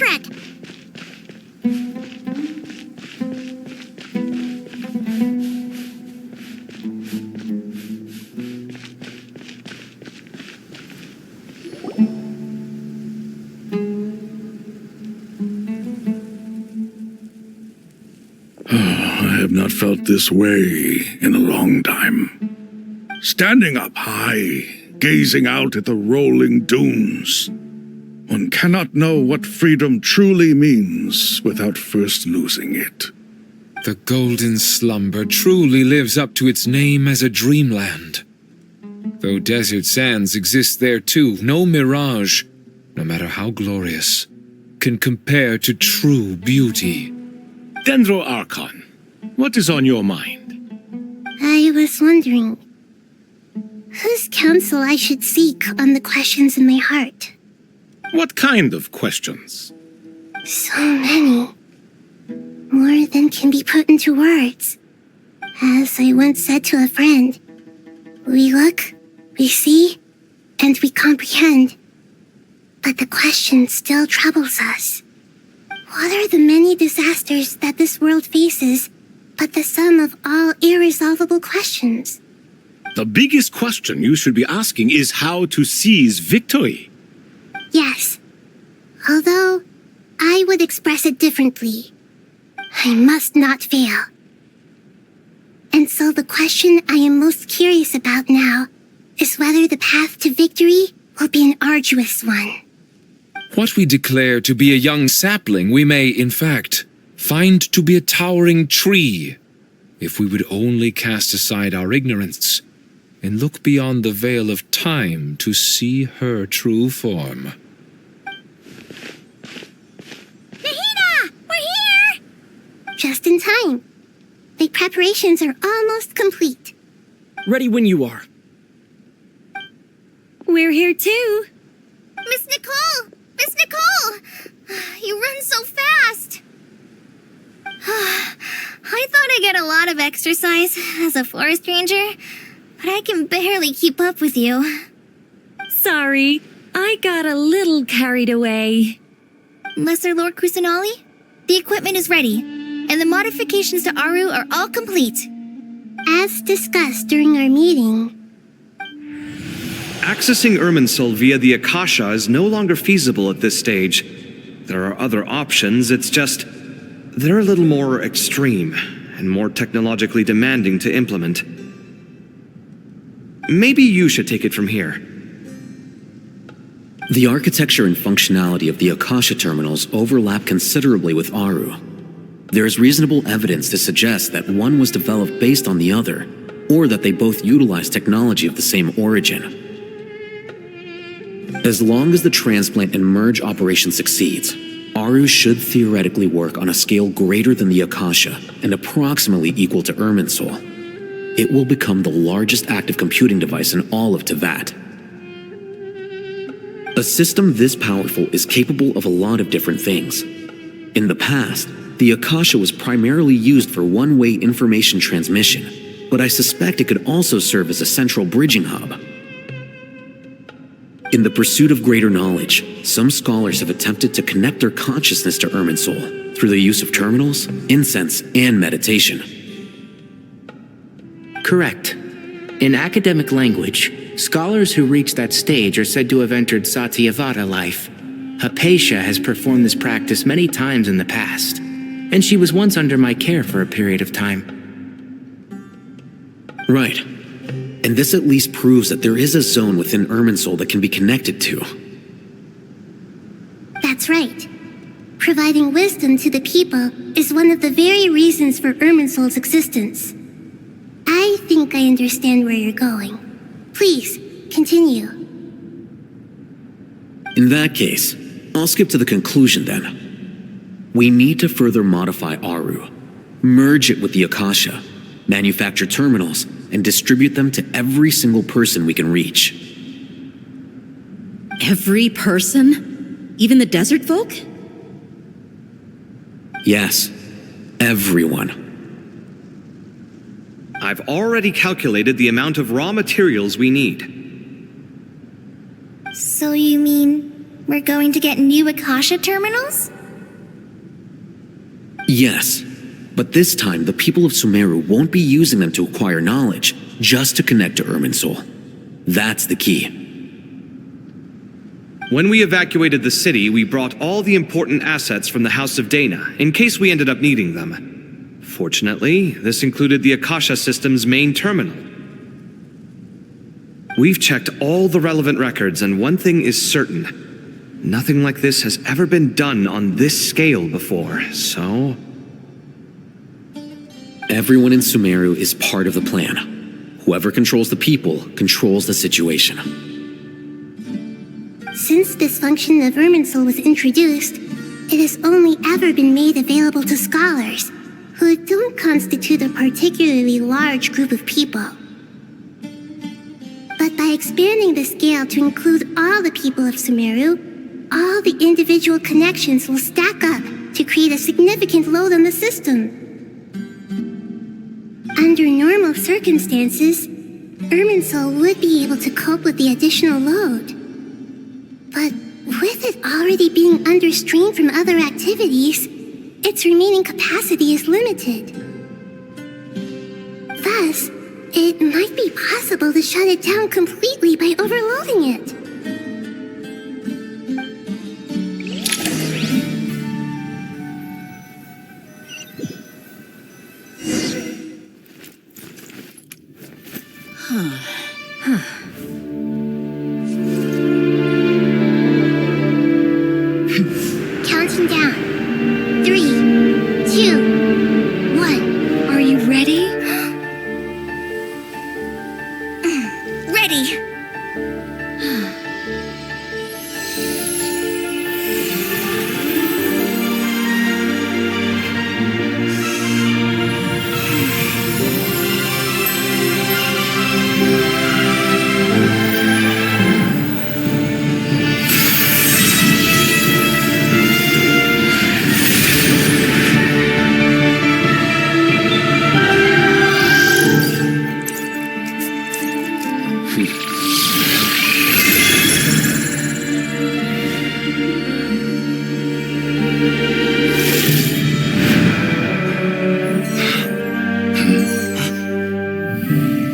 Trek! I have not felt this way in a long time. Standing up high, gazing out at the rolling dunes. One cannot know what freedom truly means without first losing it. The golden slumber truly lives up to its name as a dreamland. Though desert sands exist there too, no mirage, no matter how glorious, can compare to true beauty. Dendro Archon, what is on your mind? I was wondering whose counsel I should seek on the questions in my heart. What kind of questions? So many. More than can be put into words. As I once said to a friend, we look, we see, and we comprehend. But the question still troubles us. What are the many disasters that this world faces but the sum of all irresolvable questions? The biggest question you should be asking is how to seize victory. Yes. Although, I would express it differently. I must not fail. And so the question I am most curious about now is whether the path to victory will be an arduous one. What we declare to be a young sapling, we may, in fact, find to be a towering tree, if we would only cast aside our ignorance and look beyond the veil of time to see her true form. Nahida! We're here! Just in time. The preparations are almost complete. Ready when you are. We're here too. Miss Nicole! Miss Nicole! You run so fast! I thought I'd get a lot of exercise as a forest ranger, but I can barely keep up with you. Sorry, I got a little carried away. Lesser Lord Kusanali, the equipment is ready, and the modifications to Aru are all complete. As discussed during our meeting, Accessing Irminsul via the Akasha is no longer feasible at this stage. There are other options, it's just they're a little more extreme and more technologically demanding to implement. Maybe you should take it from here. The architecture and functionality of the Akasha terminals overlap considerably with Aru. There is reasonable evidence to suggest that one was developed based on the other, or that they both utilize technology of the same origin. As long as the transplant and merge operation succeeds, Aru should theoretically work on a scale greater than the Akasha and approximately equal to Irminsul. It will become the largest active computing device in all of Teyvat. A system this powerful is capable of a lot of different things. In the past, the Akasha was primarily used for one-way information transmission, but I suspect it could also serve as a central bridging hub. In the pursuit of greater knowledge, some scholars have attempted to connect their consciousness to Irminsul through the use of terminals, incense, and meditation. Correct. In academic language, scholars who reach that stage are said to have entered Satyavata life. Hypatia has performed this practice many times in the past, and she was once under my care for a period of time. Right. And this at least proves that there is a zone within Irminsul that can be connected to. that's right. Providing wisdom to the people is one of the very reasons for Irminsul's existence. I think I understand where you're going. Please, continue. In that case, I'll skip to the conclusion then. We need to further modify Aru, merge it with the Akasha, manufacture terminals, and distribute them to every single person we can reach. Every person? Even the desert folk? Yes, everyone. I've already calculated the amount of raw materials we need. So you mean We're going to get new Akasha terminals? Yes, but this time the people of Sumeru won't be using them to acquire knowledge, just to connect to Irminsul. That's the key. When we evacuated the city, we brought all the important assets from the House of Dana, in case we ended up needing them. Fortunately, this included the Akasha system's main terminal. We've checked all the relevant records, and one thing is certain. Nothing like this has ever been done on this scale before, so... Everyone in Sumeru is part of the plan. Whoever controls the people controls the situation. Since this function of Irminsul was introduced, it has only ever been made available to scholars, who don't constitute a particularly large group of people. But by expanding the scale to include all the people of Sumeru, all the individual connections will stack up to create a significant load on the system. Under normal circumstances, Irminsul would be able to cope with the additional load. But with it already being under strain from other activities, its remaining capacity is limited. Thus, it might be possible to shut it down completely by overloading it. Counting down. 3, 2, 1. Are you ready? Ready!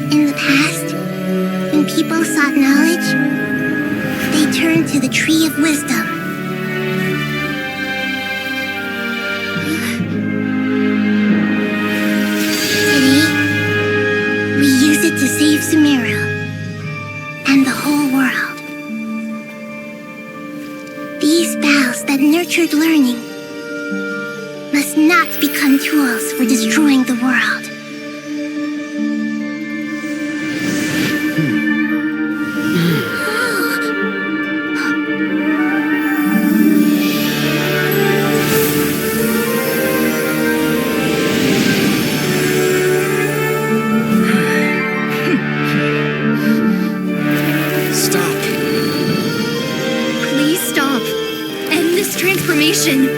In the past, when people sought knowledge, they turned to the Tree of Wisdom. Today, we use it to save Sumeru and the whole world. These boughs that nurtured learning must not become tools for destroying the world. Stop. Please stop. End this transformation.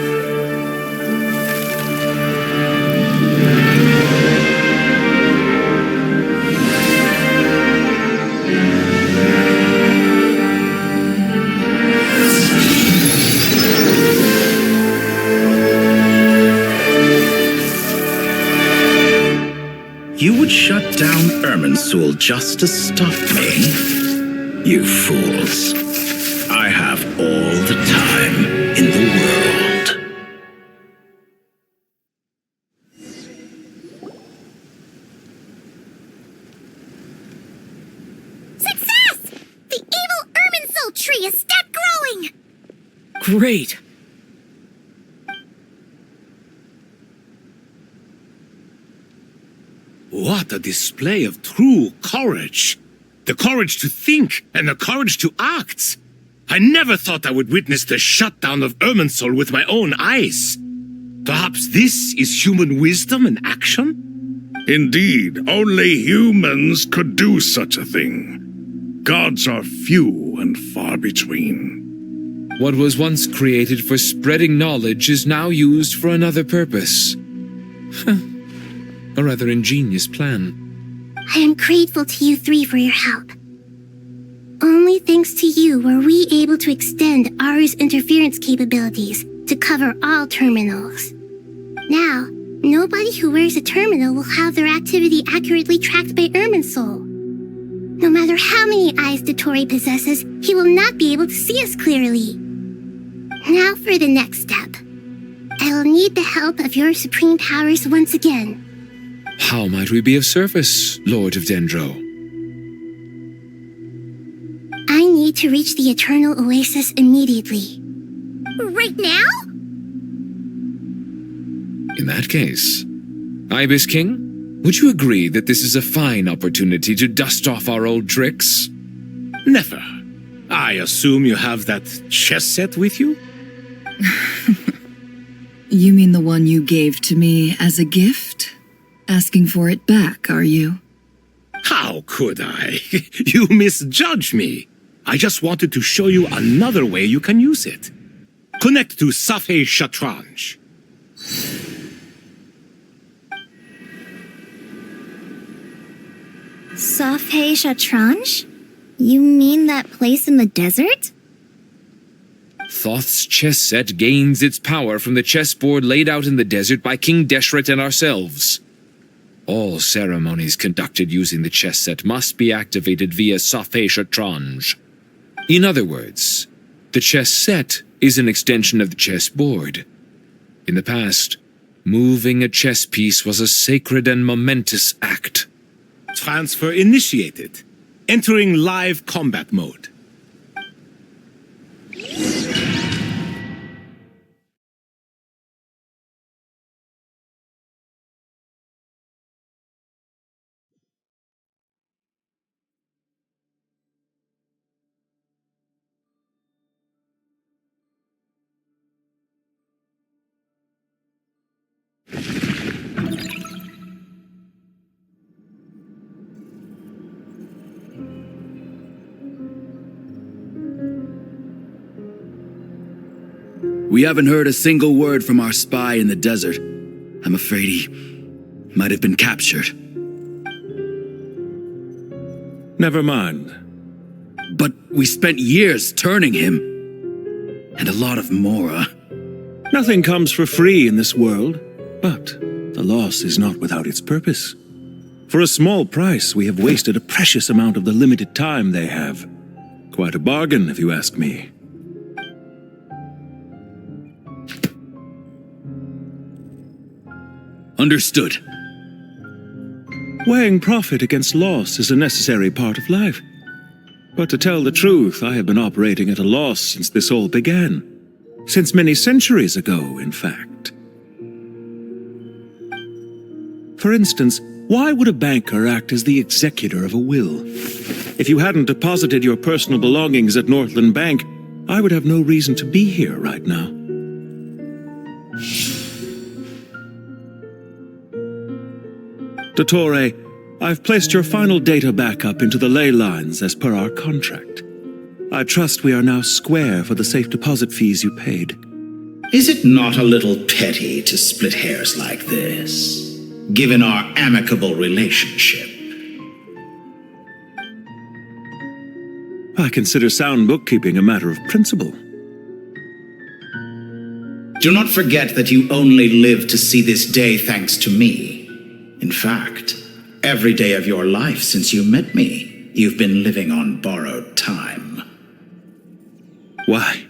You would shut down Irminsul just to stop me? You fools. I have all the time in the world. Success! The evil Irminsul tree has stopped growing! Great! What a display of true courage! The courage to think and the courage to act! I never thought I would witness the shutdown of Irminsul with my own eyes. Perhaps this is human wisdom in action? Indeed, only humans could do such a thing. Gods are few and far between. What was once created for spreading knowledge is now used for another purpose. A rather ingenious plan. I am grateful to you three for your help. Only thanks to you were we able to extend Aru's interference capabilities to cover all terminals. Now, nobody who wears a terminal will have their activity accurately tracked by Irminsul. No matter how many eyes Dottore possesses, he will not be able to see us clearly. Now for the next step. I will need the help of your supreme powers once again. How might we be of service, Lord of Dendro? I need to reach the Eternal Oasis immediately. Right now? In that case, Ibis King, would you agree that this is a fine opportunity to dust off our old tricks? Never. I assume you have that chess set with you? You mean the one you gave to me as a gift? Asking for it back, are you? How could I? You misjudge me. I just wanted to show you another way you can use it. Connect to Salve Shatranj. Salve Shatranj? You mean that place in the desert? Thoth's chess set gains its power from the chessboard laid out in the desert by King Deshret and ourselves. All ceremonies conducted using the chess set must be activated via Salve Shatranj. In other words, the chess set is an extension of the chessboard. In the past, moving a chess piece was a sacred and momentous act. Transfer initiated. Entering live combat mode. We haven't heard a single word from our spy in the desert. I'm afraid he might have been captured. Never mind. But we spent years turning him. And a lot of Mora. Nothing comes for free in this world, but the loss is not without its purpose. For a small price, we have wasted a precious amount of the limited time they have. Quite a bargain, if you ask me. Understood. Weighing profit against loss is a necessary part of life. But to tell the truth, I have been operating at a loss since this all began. Since many centuries ago, in fact. For instance, why would a banker act as the executor of a will? If you hadn't deposited your personal belongings at Northland Bank, I would have no reason to be here right now. Dottore, I've placed your final data backup into the ley lines as per our contract. I trust we are now square for the safe deposit fees you paid. Is it not a little petty to split hairs like this, given our amicable relationship? I consider sound bookkeeping a matter of principle. Do not forget that you only live to see this day thanks to me. In fact, every day of your life since you met me, you've been living on borrowed time. Why,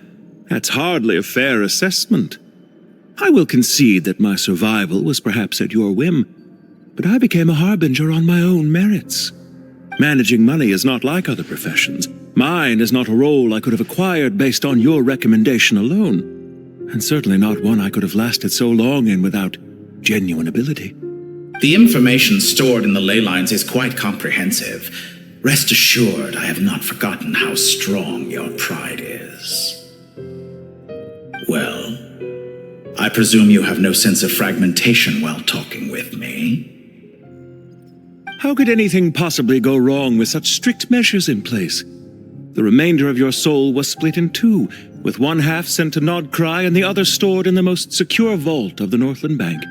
that's hardly a fair assessment. I will concede that my survival was perhaps at your whim, but I became a harbinger on my own merits. Managing money is not like other professions. Mine is not a role I could have acquired based on your recommendation alone, and certainly not one I could have lasted so long in without genuine ability. The information stored in the ley lines is quite comprehensive. Rest assured, I have not forgotten how strong your pride is. Well, I presume you have no sense of fragmentation while talking with me. How could anything possibly go wrong with such strict measures in place? The remainder of your soul was split in two, with one half sent to Nodcry and the other stored in the most secure vault of the Northland Bank.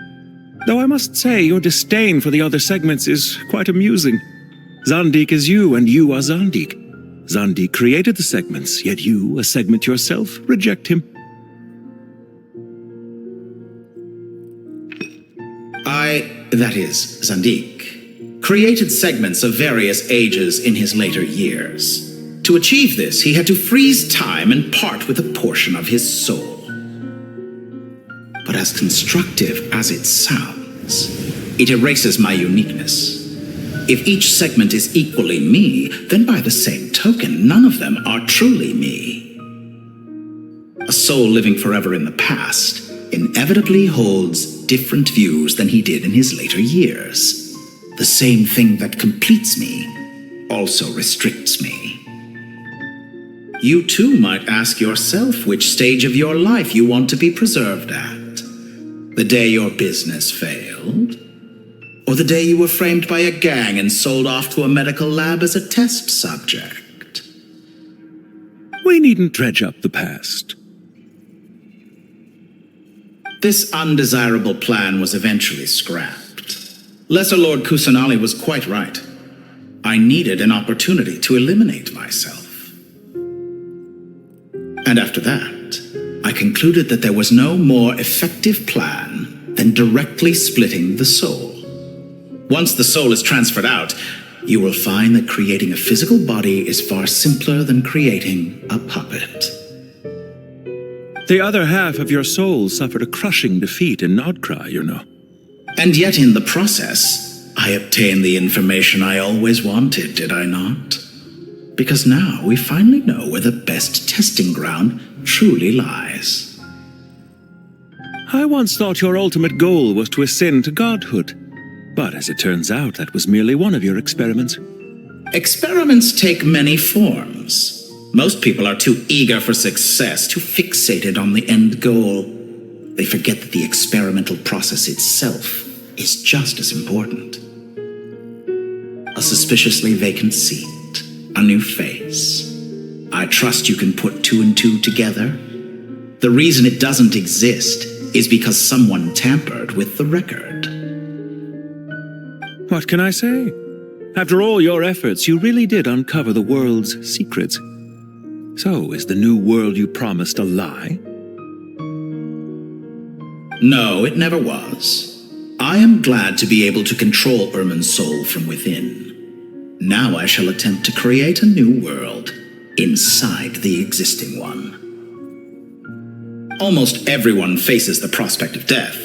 Though I must say your disdain for the other segments is quite amusing. Zandik is you, and you are Zandik. Zandi created the segments, yet you, a segment yourself, reject him. That is, Zandik, created segments of various ages in his later years. To achieve this, he had to freeze time and part with a portion of his soul. But as constructive as it sounds, it erases my uniqueness. If each segment is equally me, then by the same token, none of them are truly me. A soul living forever in the past inevitably holds different views than he did in his later years. The same thing that completes me also restricts me. You too might ask yourself which stage of your life you want to be preserved at. The day your business failed? Or the day you were framed by a gang and sold off to a medical lab as a test subject? We needn't dredge up the past. This undesirable plan was eventually scrapped. Lesser Lord Kusanali was quite right. I needed an opportunity to eliminate myself. And after that, I concluded that there was no more effective plan than directly splitting the soul. Once the soul is transferred out, you will find that creating a physical body is far simpler than creating a puppet. The other half of your soul suffered a crushing defeat in Nodcry, you know. And yet in the process, I obtained the information I always wanted, did I not? Because now we finally know where the best testing ground truly lies. I once thought your ultimate goal was to ascend to godhood. But as it turns out, that was merely one of your experiments. Experiments take many forms. Most people are too eager for success, too fixated on the end goal. They forget that the experimental process itself is just as important. A suspiciously vacant seat, a new face. I trust you can put two and two together. The reason it doesn't exist is because someone tampered with the record. What can I say? After all your efforts, you really did uncover the world's secrets. So, is the new world you promised a lie? No, it never was. I am glad to be able to control Irmin's soul from within. Now I shall attempt to create a new world inside the existing one. Almost everyone faces the prospect of death,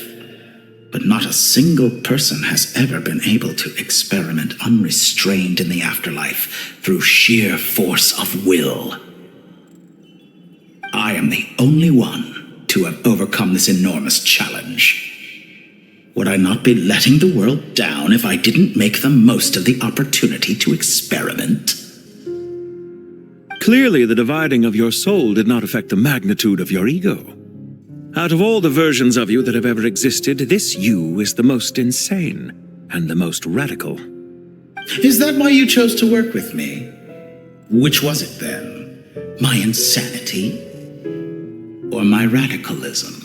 but not a single person has ever been able to experiment unrestrained in the afterlife through sheer force of will. I am the only one to have overcome this enormous challenge. Would I not be letting the world down if I didn't make the most of the opportunity to experiment? Clearly, the dividing of your soul did not affect the magnitude of your ego. Out of all the versions of you that have ever existed, this you is the most insane and the most radical. Is that why you chose to work with me? Which was it then? My insanity? Or my radicalism?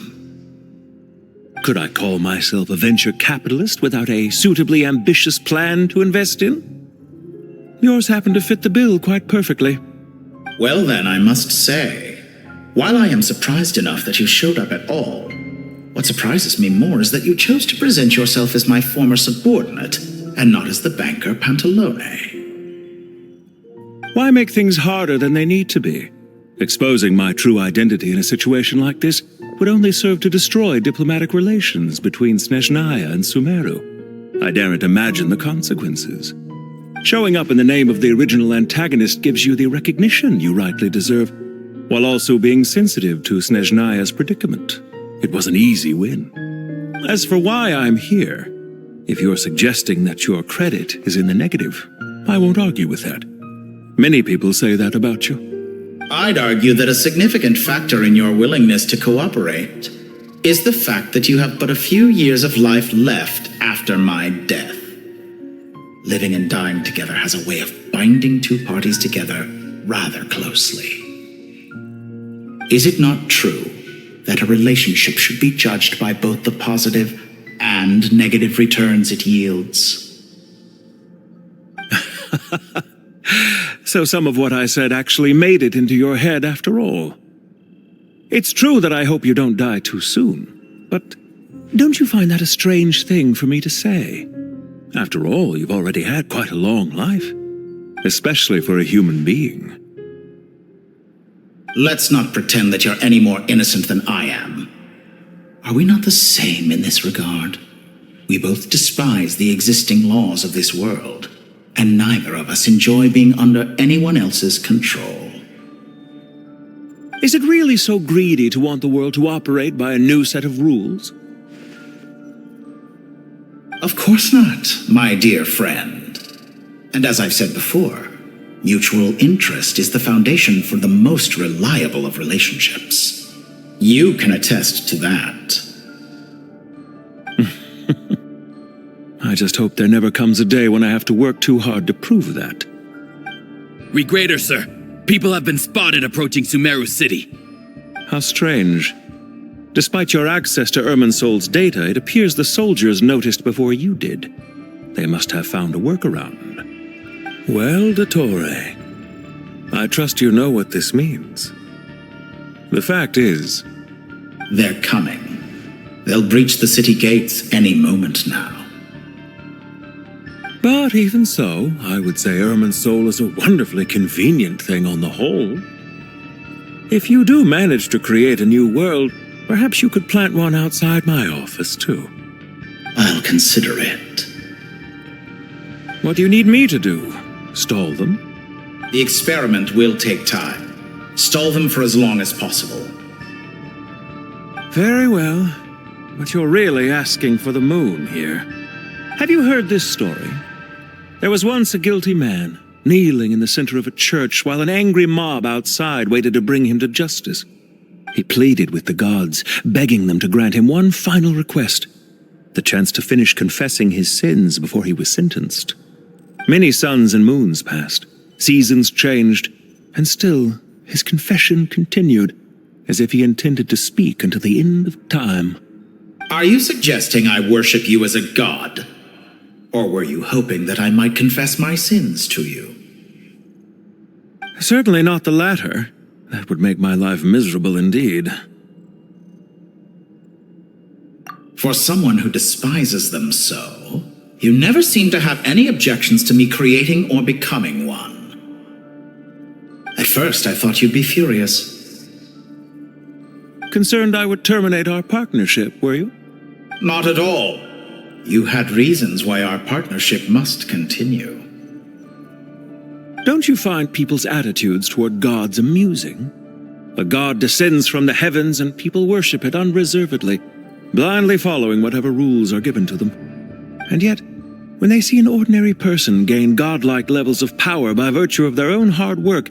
Could I call myself a venture capitalist without a suitably ambitious plan to invest in? Yours happened to fit the bill quite perfectly. Well then, I must say, while I am surprised enough that you showed up at all, what surprises me more is that you chose to present yourself as my former subordinate and not as the banker Pantalone. Why make things harder than they need to be? Exposing my true identity in a situation like this would only serve to destroy diplomatic relations between Snezhnaya and Sumeru. I daren't imagine the consequences. Showing up in the name of the original antagonist gives you the recognition you rightly deserve, while also being sensitive to Snezhnaya's predicament. It was an easy win. As for why I'm here, if you're suggesting that your credit is in the negative, I won't argue with that. Many people say that about you. I'd argue that a significant factor in your willingness to cooperate is the fact that you have but a few years of life left after my death. Living and dying together has a way of binding two parties together rather closely. Is it not true that a relationship should be judged by both the positive and negative returns it yields? So some of what I said actually made it into your head after all. It's true that I hope you don't die too soon, but don't you find that a strange thing for me to say? After all, you've already had quite a long life, especially for a human being. Let's not pretend that you're any more innocent than I am. Are we not the same in this regard? We both despise the existing laws of this world, and neither of us enjoy being under anyone else's control. Is it really so greedy to want the world to operate by a new set of rules? Of course not, my dear friend. And as I've said before, mutual interest is the foundation for the most reliable of relationships. You can attest to that. I just hope there never comes a day when I have to work too hard to prove that. Regrader, sir. People have been spotted approaching Sumeru City. How strange. Despite your access to Irminsol's data, it appears the soldiers noticed before you did. They must have found a workaround. Well, Dottore, I trust you know what this means. The fact is, they're coming. They'll breach the city gates any moment now. But even so, I would say Irminsol is a wonderfully convenient thing on the whole. If you do manage to create a new world, perhaps you could plant one outside my office, too. I'll consider it. What do you need me to do? Stall them? The experiment will take time. Stall them for as long as possible. Very well, but you're really asking for the moon here. Have you heard this story? There was once a guilty man, kneeling in the center of a church while an angry mob outside waited to bring him to justice. He pleaded with the gods, begging them to grant him one final request, the chance to finish confessing his sins before he was sentenced. Many suns and moons passed, seasons changed, and still his confession continued, as if he intended to speak until the end of time. Are you suggesting I worship you as a god? Or were you hoping that I might confess my sins to you? Certainly not the latter. That would make my life miserable indeed. For someone who despises them so, you never seem to have any objections to me creating or becoming one. At first, I thought you'd be furious. Concerned I would terminate our partnership, were you? Not at all. You had reasons why our partnership must continue. Don't you find people's attitudes toward gods amusing? A god descends from the heavens and people worship it unreservedly, blindly following whatever rules are given to them. And yet, when they see an ordinary person gain godlike levels of power by virtue of their own hard work,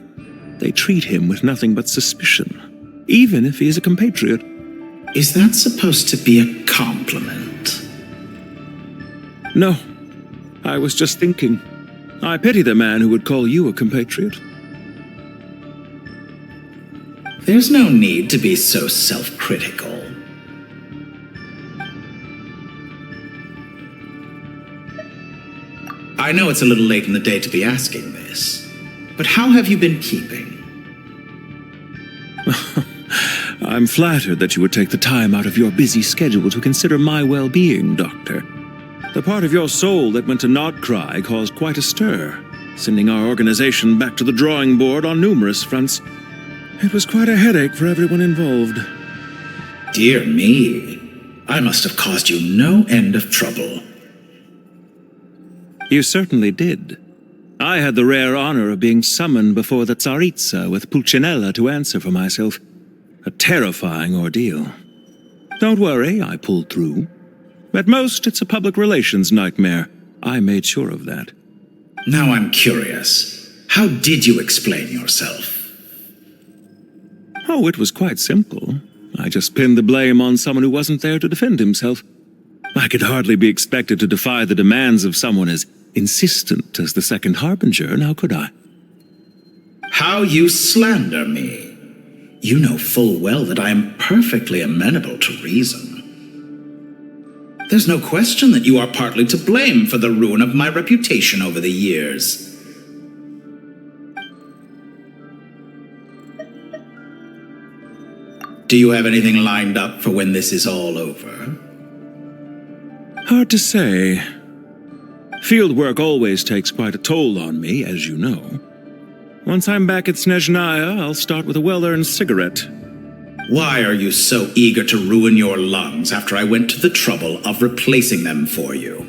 they treat him with nothing but suspicion, even if he is a compatriot. Is that supposed to be a compliment? No, I was just thinking. I pity the man who would call you a compatriot. There's no need to be so self-critical. I know it's a little late in the day to be asking this, but how have you been keeping? I'm flattered that you would take the time out of your busy schedule to consider my well-being, Doctor. The part of your soul that went to Nordkrai caused quite a stir, sending our organization back to the drawing board on numerous fronts. It was quite a headache for everyone involved. Dear me, I must have caused you no end of trouble. You certainly did. I had the rare honor of being summoned before the Tsaritsa with Pulcinella to answer for myself. A terrifying ordeal. Don't worry, I pulled through. At most, it's a public relations nightmare. I made sure of that. Now I'm curious. How did you explain yourself? Oh, it was quite simple. I just pinned the blame on someone who wasn't there to defend himself. I could hardly be expected to defy the demands of someone as insistent as the Second Harbinger, now could I? How you slander me. You know full well that I am perfectly amenable to reason. There's no question that you are partly to blame for the ruin of my reputation over the years. Do you have anything lined up for when this is all over? Hard to say. Field work always takes quite a toll on me, as you know. Once I'm back at Snezhnaya, I'll start with a well-earned cigarette. Why are you so eager to ruin your lungs after I went to the trouble of replacing them for you?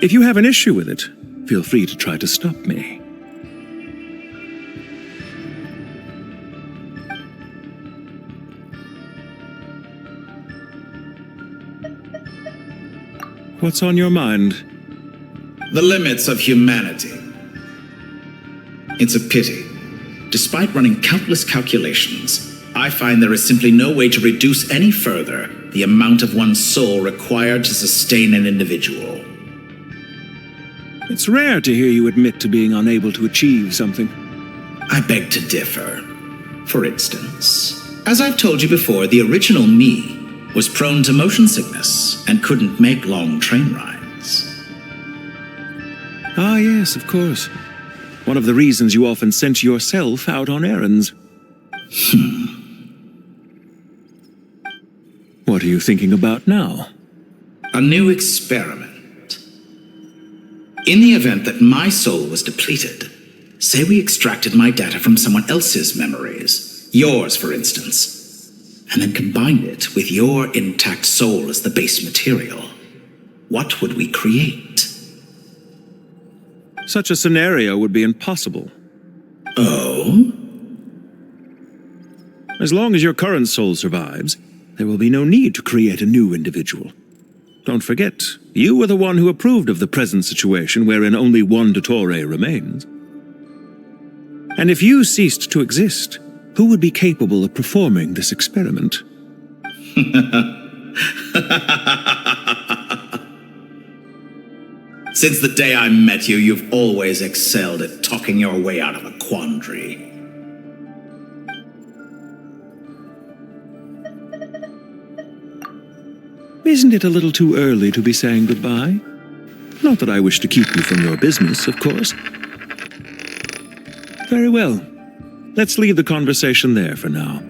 If you have an issue with it, feel free to try to stop me. What's on your mind? The limits of humanity. It's a pity. Despite running countless calculations, I find there is simply no way to reduce any further the amount of one's soul required to sustain an individual. It's rare to hear you admit to being unable to achieve something. I beg to differ. For instance, as I've told you before, the original me was prone to motion sickness and couldn't make long train rides. Ah, yes, of course. One of the reasons you often sent yourself out on errands. What are you thinking about now? A new experiment. In the event that my soul was depleted, say we extracted my data from someone else's memories, yours for instance, and then combined it with your intact soul as the base material, what would we create? Such a scenario would be impossible. Oh? As long as your current soul survives, there will be no need to create a new individual. Don't forget, you were the one who approved of the present situation wherein only one Dottore remains. And if you ceased to exist, who would be capable of performing this experiment? Since the day I met you, you've always excelled at talking your way out of a quandary. Isn't it a little too early to be saying goodbye? Not that I wish to keep you from your business, of course. Very well. Let's leave the conversation there for now.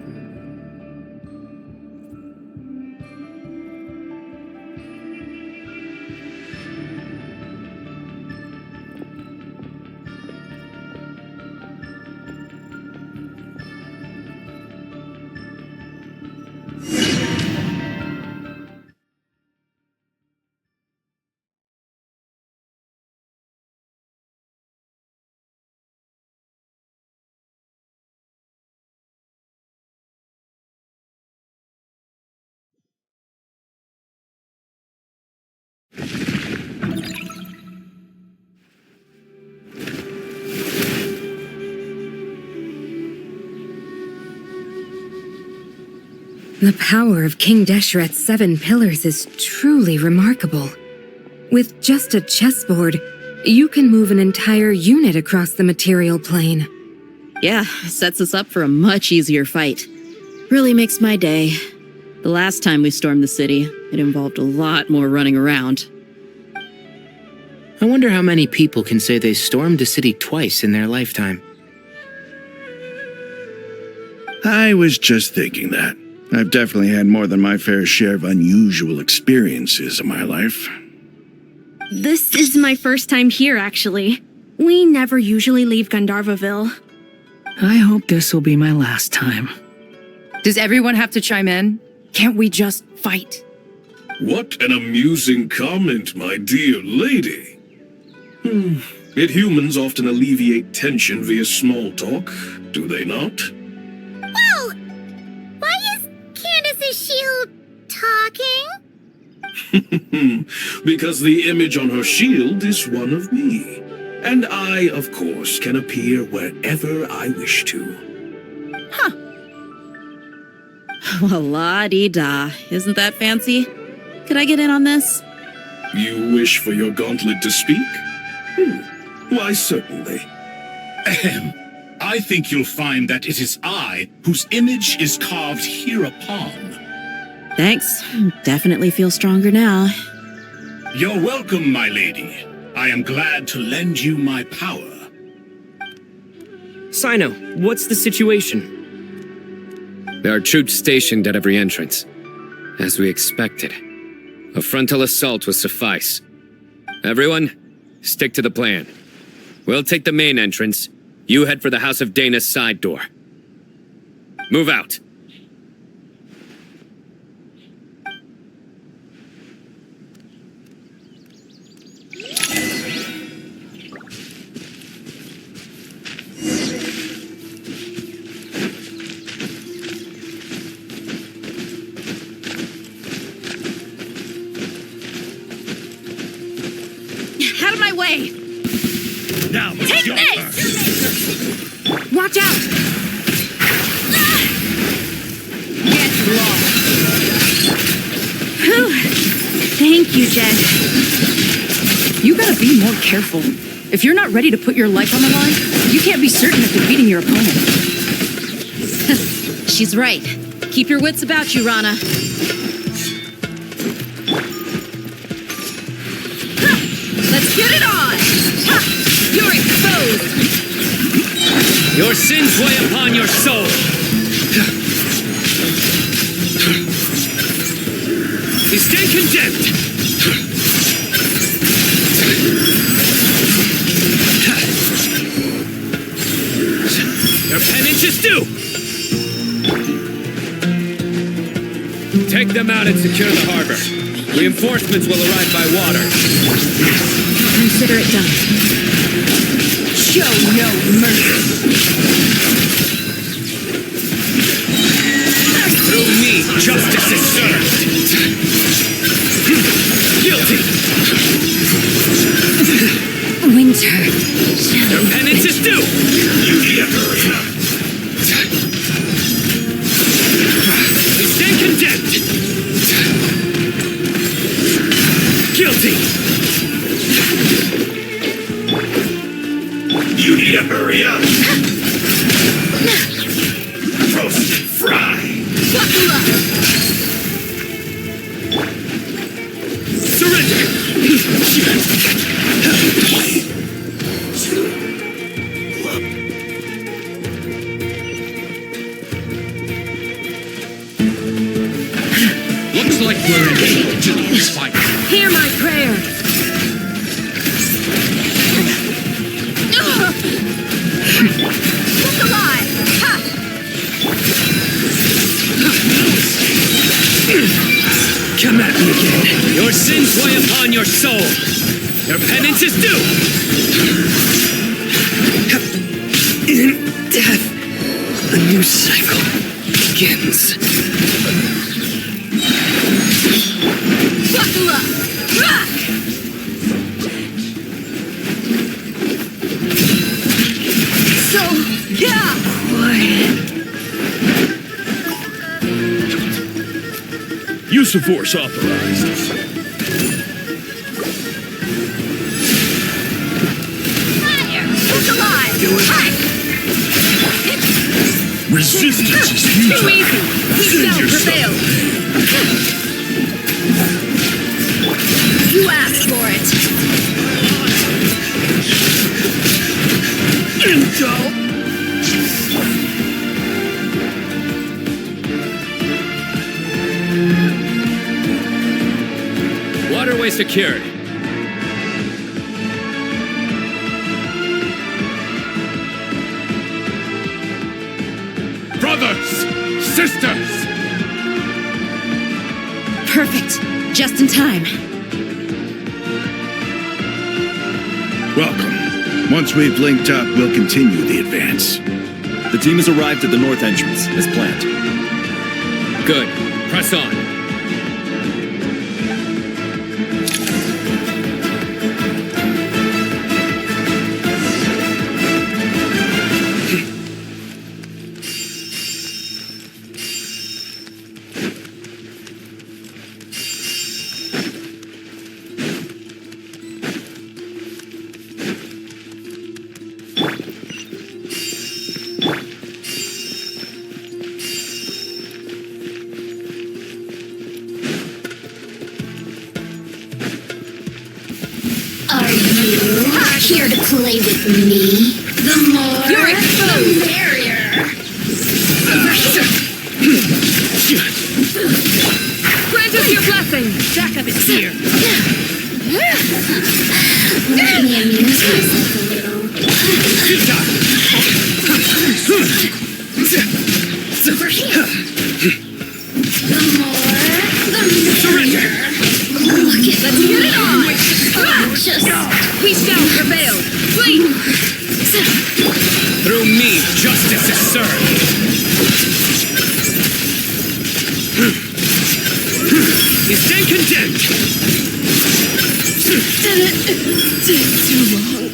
The power of King Deshret's 7 pillars is truly remarkable. With just a chessboard, you can move an entire unit across the material plane. Yeah, sets us up for a much easier fight. Really makes my day. The last time we stormed the city, it involved a lot more running around. I wonder how many people can say they stormed a city twice in their lifetime. I was just thinking that. I've definitely had more than my fair share of unusual experiences in my life. This is my first time here, actually. We never usually leave Gandharvaville. I hope this will be my last time. Does everyone have to chime in? Can't we just fight? What an amusing comment, my dear lady. Yet humans often alleviate tension via small talk, do they not? Whoa! Why is Candace's shield talking? Because the image on her shield is one of me. And I, of course, can appear wherever I wish to. Well, la-dee-da. Isn't that fancy? Could I get in on this? You wish for your gauntlet to speak? Why, certainly. I think you'll find that it is I whose image is carved hereupon. Thanks. Definitely feel stronger now. You're welcome, my lady. I am glad to lend you my power. Sino, what's the situation? There are troops stationed at every entrance. As we expected. A frontal assault will suffice. Everyone, stick to the plan. We'll take the main entrance. You head for the House of Dana's side door. Move out. Out of my way! Now, take this! Watch out! Get lost! Whew. Thank you, Jen. You gotta be more careful. If you're not ready to put your life on the line, you can't be certain of defeating your opponent. She's right. Keep your wits about you, Rana. Let's get it on! Ha! You're exposed! Your sins weigh upon your soul! You stand condemned! Your penance is due! Take them out and secure the harbor. Reinforcements will arrive by water. Consider it done. Show no mercy. Through me, justice is served. Guilty. Winter. Your penance is due. You stand condemned. Guilty! You need to hurry up! Roast and fry! Buckle up! Surrender! Looks like we're engaged in this fight. Hear my prayer! Look alive! Ha! Come at me again. Your sins weigh upon your soul. Your penance is due. In death, a new cycle begins. Buckle up! Rock! So, yeah! Quiet. Use of force authorized. Fire! Look alive! Resistance is futile. Too easy! We shall prevail! You asked for it! Intel! Waterway secured. Brothers! Sisters! Perfect. Just in time. Welcome. Once we've linked up, we'll continue the advance. The team has arrived at the north entrance, as planned. Good. Press on. Here to play with me. The more, You're the merrier. here. Let me amuse myself a little. Over here. The more, the Surrender. Look at Let's get it on. just We shall prevail. Flee. Through me, justice is served. You stand condemned. Did it take too long?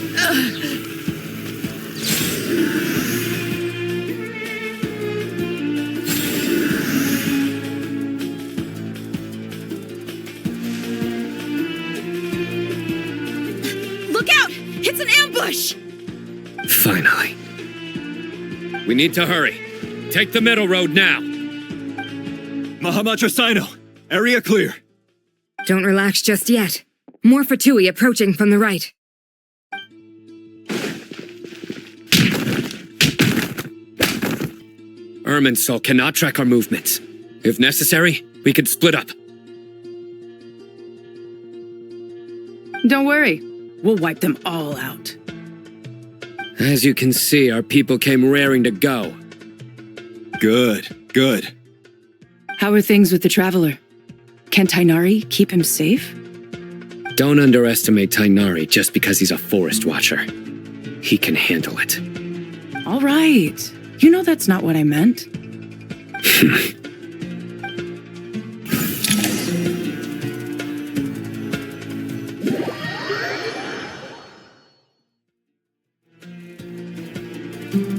Look out! It's an ambush! Finally. We need to hurry. Take the middle road now. Mahamacho Sino, area clear. Don't relax just yet. More Fatui approaching from the right. Irminsul cannot track our movements. If necessary, we could split up. Don't worry. We'll wipe them all out. As you can see, our people came raring to go. Good, good. How are things with the Traveler? Can Tainari keep him safe? Don't underestimate Tainari just because he's a forest watcher. He can handle it. All right. You know that's not what I meant.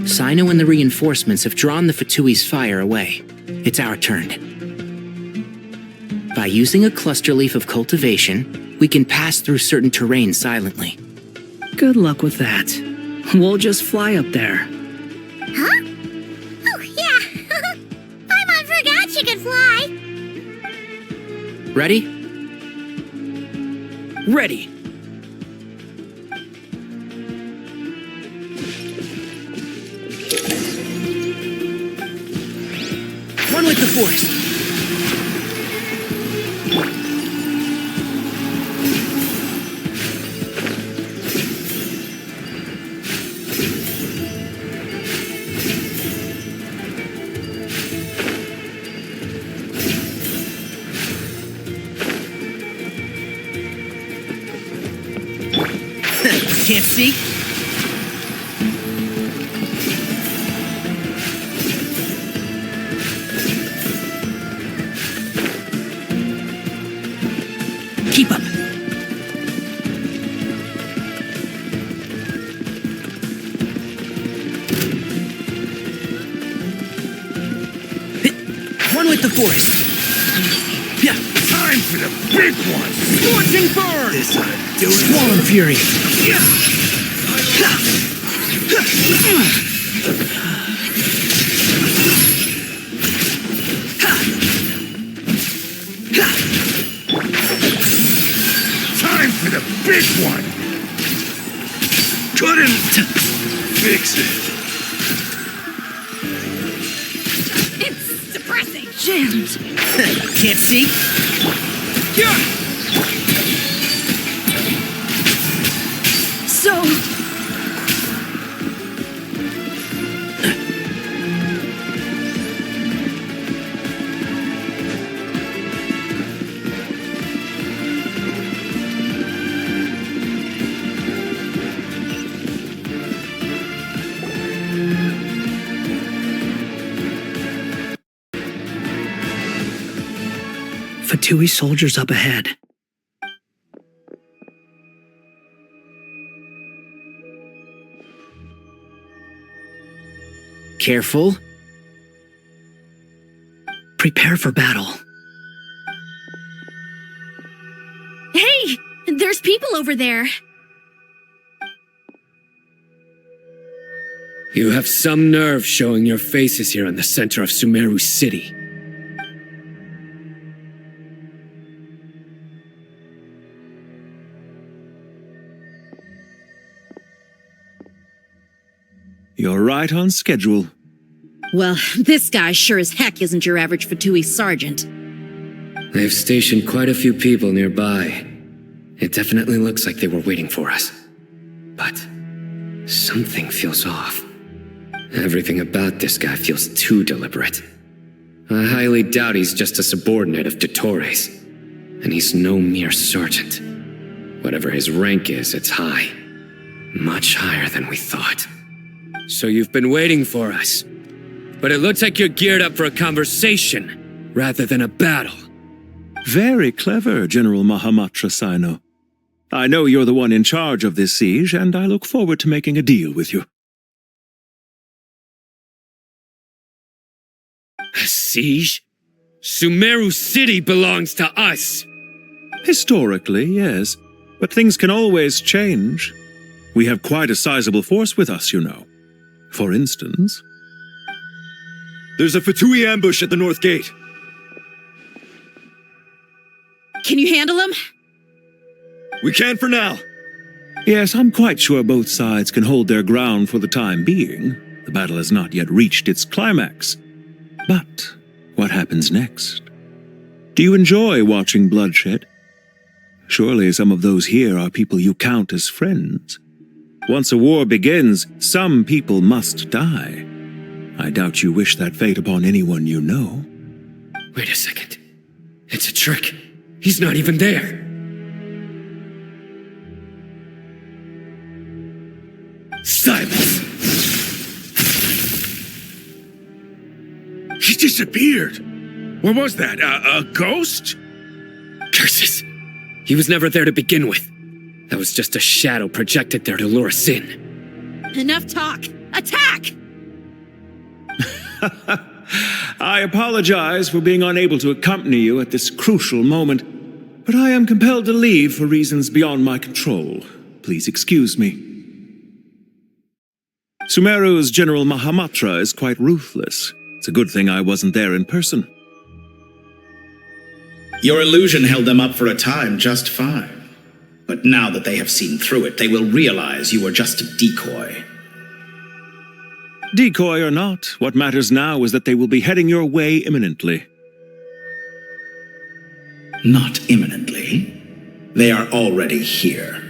Sino and the reinforcements have drawn the Fatui's fire away. It's our turn. By using a cluster leaf of cultivation, we can pass through certain terrain silently. Good luck with that. We'll just fly up there. Huh? Oh, yeah. Paimon forgot she could fly. Ready? Ready. Run like the forest. Can't see? Keep up. Run like the forest. Yeah, time for the big one. Scorching burn. This ought to do it. Swallow fury. Time for the big one. Couldn't fix it. It's depressing. Jammed. Can't see? So... Fatui soldiers up ahead. Careful. Prepare for battle. Hey! There's people over there. You have some nerve showing your faces here in the center of Sumeru City. You're right on schedule. Well, this guy sure as heck isn't your average Fatui sergeant. They've stationed quite a few people nearby. It definitely looks like they were waiting for us. But something feels off. Everything about this guy feels too deliberate. I highly doubt he's just a subordinate of Dottores. And he's no mere sergeant. Whatever his rank is, it's high. Much higher than we thought. So you've been waiting for us. But it looks like you're geared up for a conversation, rather than a battle. Very clever, General Mahamatra Sino. I know you're the one in charge of this siege, and I look forward to making a deal with you. A siege? Sumeru City belongs to us! Historically, yes. But things can always change. We have quite a sizable force with us, you know. For instance... There's a Fatui ambush at the north gate. Can you handle him? We can for now. Yes, I'm quite sure both sides can hold their ground for the time being. The battle has not yet reached its climax. But what happens next? Do you enjoy watching bloodshed? Surely some of those here are people you count as friends. Once a war begins, some people must die. I doubt you wish that fate upon anyone you know. Wait a second. It's a trick. He's not even there. Silence! He disappeared! What was that? A ghost? Curses! He was never there to begin with. That was just a shadow projected there to lure us in. Enough talk! Attack! I apologize for being unable to accompany you at this crucial moment, but I am compelled to leave for reasons beyond my control. Please excuse me. Sumeru's General Mahamatra is quite ruthless. It's a good thing I wasn't there in person. Your illusion held them up for a time just fine. But now that they have seen through it, they will realize you were just a decoy. Decoy or not, what matters now is that they will be heading your way imminently. Not imminently. They are already here.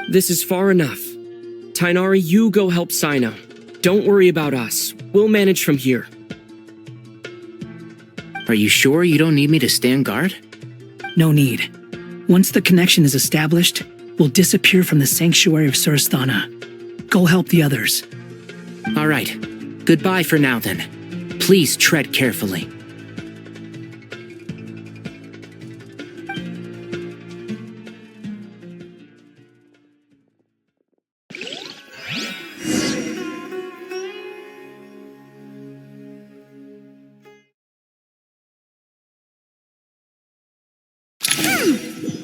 This is far enough. Tainari, you go help Sino. Don't worry about us. We'll manage from here. Are you sure you don't need me to stand guard? No need. Once the connection is established, we'll disappear from the sanctuary of Surasthana. Go help the others. All right. Goodbye for now, then. Please tread carefully.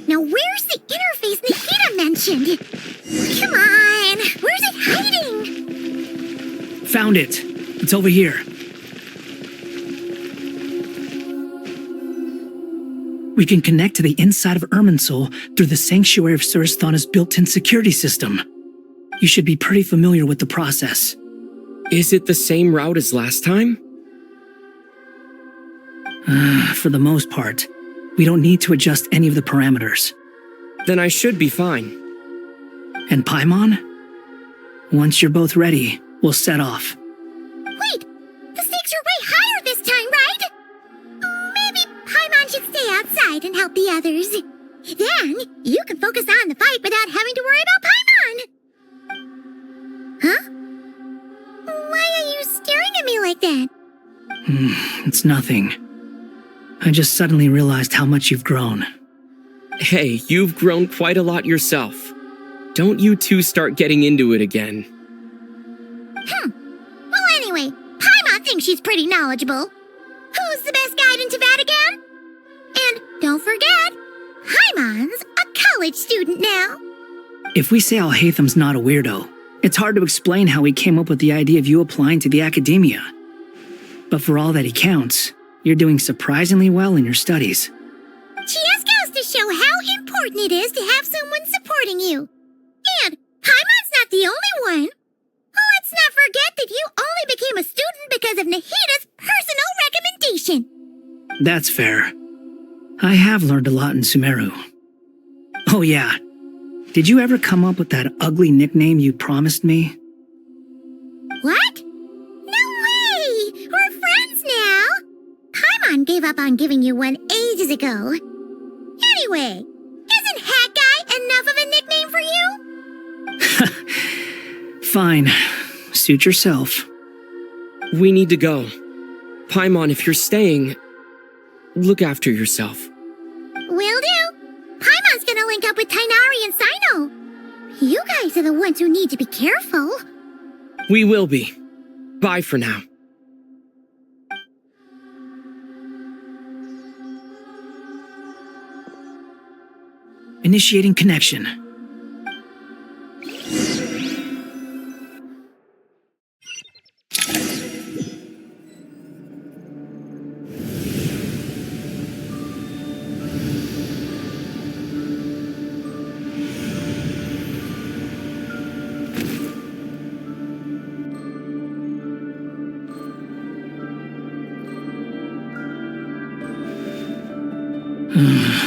Now where's the interface Nikita mentioned? Come on, where's it hiding? Found it. It's over here. We can connect to the inside of Irminsul through the Sanctuary of Surasthana's built-in security system. You should be pretty familiar with the process. Is it the same route as last time? For the most part. We don't need to adjust any of the parameters. Then I should be fine. And Paimon? Once you're both ready, we'll set off. Wait! The stakes are way higher this time, right? Maybe Paimon should stay outside and help the others. Then, you can focus on the fight without having to worry about Paimon! Huh? Why are you staring at me like that? It's nothing. I just suddenly realized how much you've grown. Hey, you've grown quite a lot yourself. Don't you two start getting into it again. Well, anyway, Paimon thinks she's pretty knowledgeable. Who's the best guide in Teyvat again? And don't forget, Paimon's a college student now. If we say Alhatham's not a weirdo, it's hard to explain how he came up with the idea of you applying to the academia. But for all that he counts, you're doing surprisingly well in your studies. Just goes to show how important it is to have someone supporting you. And Paimon's not the only one. Let's not forget that you only became a student because of Nahida's personal recommendation. That's fair. I have learned a lot in Sumeru. Oh yeah, did you ever come up with that ugly nickname you promised me? What? No way! We're friends now! Paimon gave up on giving you one ages ago. Anyway, isn't Hat Guy enough of a nickname for you? Fine. Suit yourself. We need to go. Paimon, if you're staying, look after yourself. Will do. Paimon's gonna link up with Tainari and Sino. You guys are the ones who need to be careful. We will be. Bye for now. Initiating connection.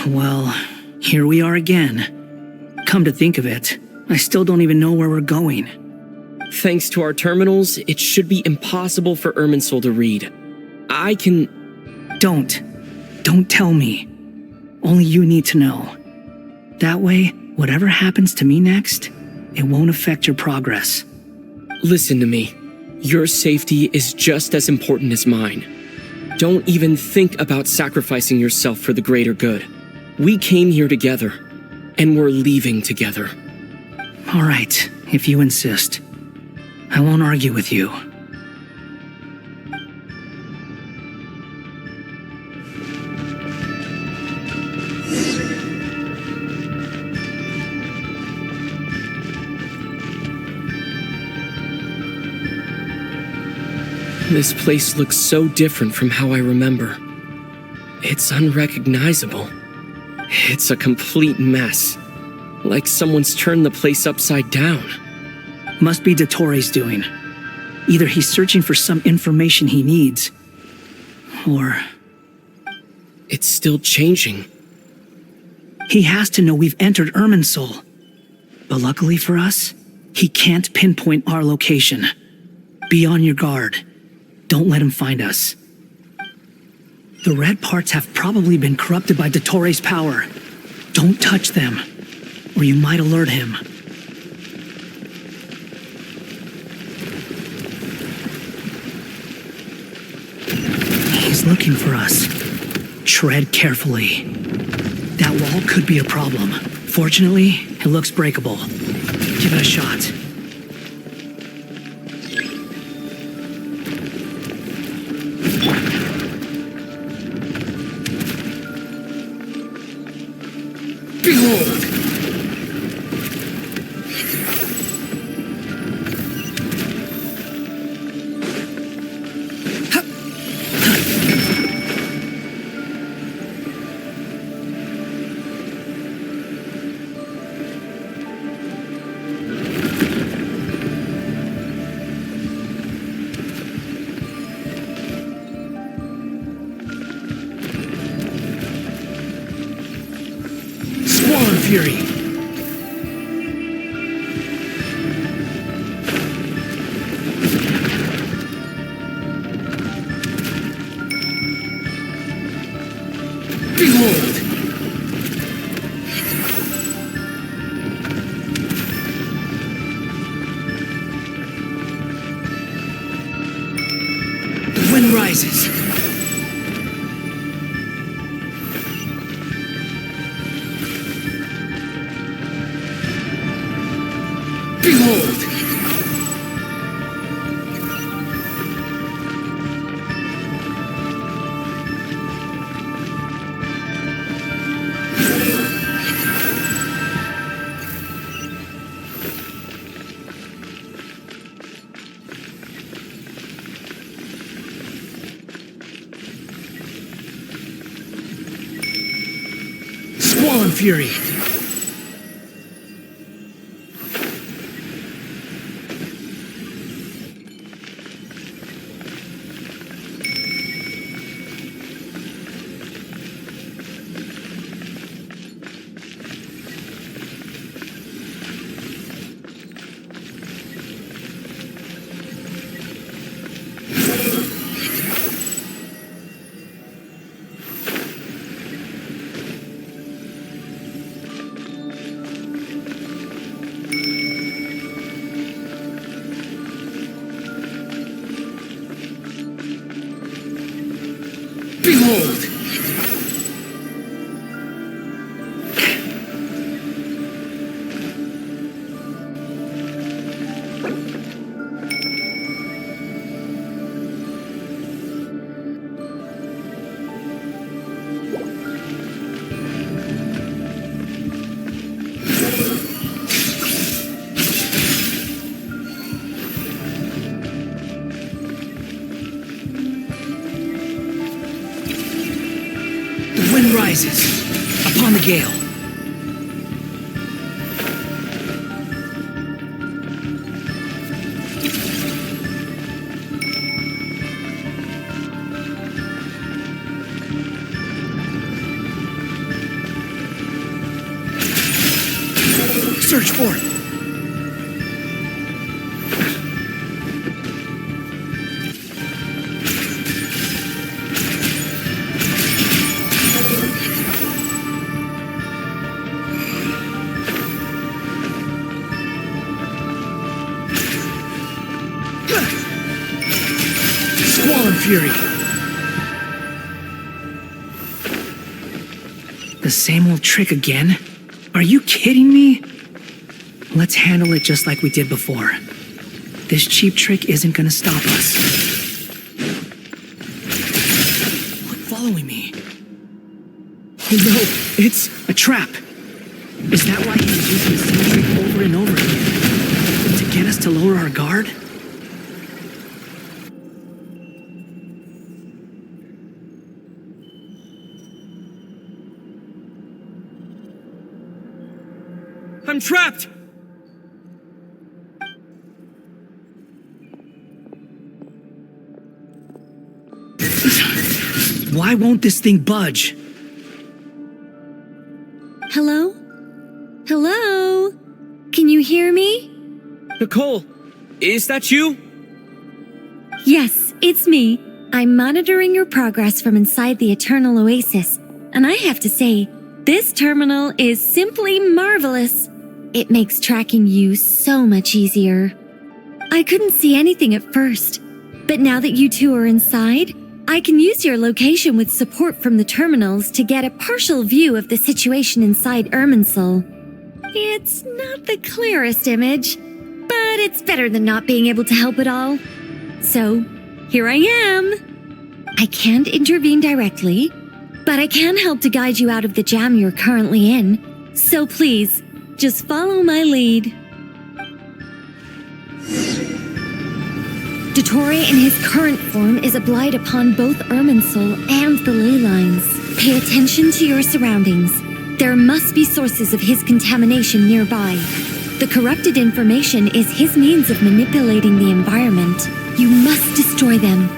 Well, here we are again. Come to think of it, I still don't even know where we're going. Thanks to our terminals, it should be impossible for Irminsul to read. I can... Don't tell me. Only you need to know. That way, whatever happens to me next, it won't affect your progress. Listen to me. Your safety is just as important as mine. Don't even think about sacrificing yourself for the greater good. We came here together, and we're leaving together. All right, if you insist. I won't argue with you. This place looks so different from how I remember. It's unrecognizable. It's a complete mess. Like someone's turned the place upside down. Must be Dottoro's doing. Either he's searching for some information he needs, or... It's still changing. He has to know we've entered Irminsul. But luckily for us, he can't pinpoint our location. Be on your guard. Don't let him find us. The red parts have probably been corrupted by Dottoro's power. Don't touch them, or you might alert him. He's looking for us. Tread carefully. That wall could be a problem. Fortunately, it looks breakable. Give it a shot. Behold! Fury. Behold! The wind rises. Behold! Squall and fury. Behold! The wind rises upon the gale. Search for it. Squall and fury. The same old trick again? Are you kidding me? Let's handle it just like we did before. This cheap trick isn't gonna stop us. Look, following me. No, it's a trap. Is that why he was using the same trick over and over again? To get us to lower our guard? I'm trapped! Why won't this thing budge? Hello? Hello? Can you hear me? Nicole, is that you? Yes, it's me. I'm monitoring your progress from inside the Eternal Oasis, and I have to say, this terminal is simply marvelous. It makes tracking you so much easier. I couldn't see anything at first, but now that you two are inside, I can use your location with support from the terminals to get a partial view of the situation inside Irminsul. It's not the clearest image, but it's better than not being able to help at all. So, here I am. I can't intervene directly, but I can help to guide you out of the jam you're currently in. So please, just follow my lead. Dottore in his current form is a blight upon both Irminsul and the ley lines. Pay attention to your surroundings. There must be sources of his contamination nearby. The corrupted information is his means of manipulating the environment. You must destroy them.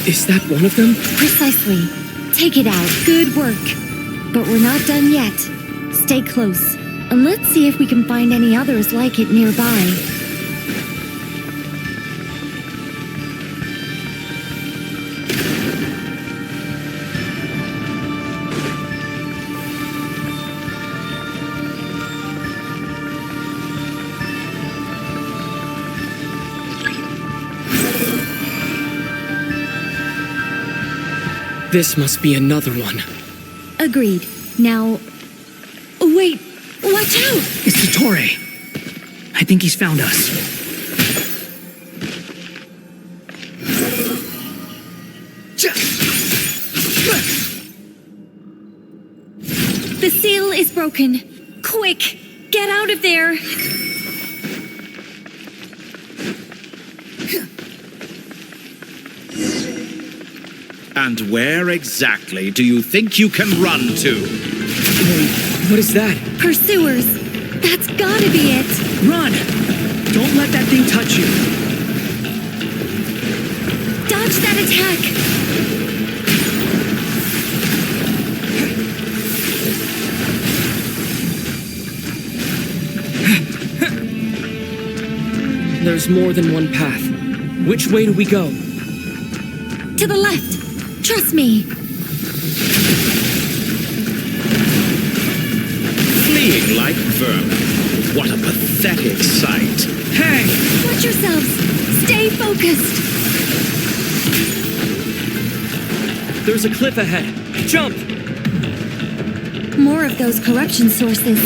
Is that one of them? Precisely. Take it out. Good work. But we're not done yet. Stay close. And let's see if we can find any others like it nearby. This must be another one. Agreed. Now... Wait! Watch out! It's Dottore. I think he's found us. The seal is broken. Quick! Get out of there! And where exactly do you think you can run to? Wait, what is that? Pursuers! That's gotta be it! Run! Don't let that thing touch you! Dodge that attack! There's more than one path. Which way do we go? To the left! Trust me! Fleeing like vermin. What a pathetic sight. Hey! Watch yourselves! Stay focused! There's a cliff ahead. Jump! More of those corruption sources.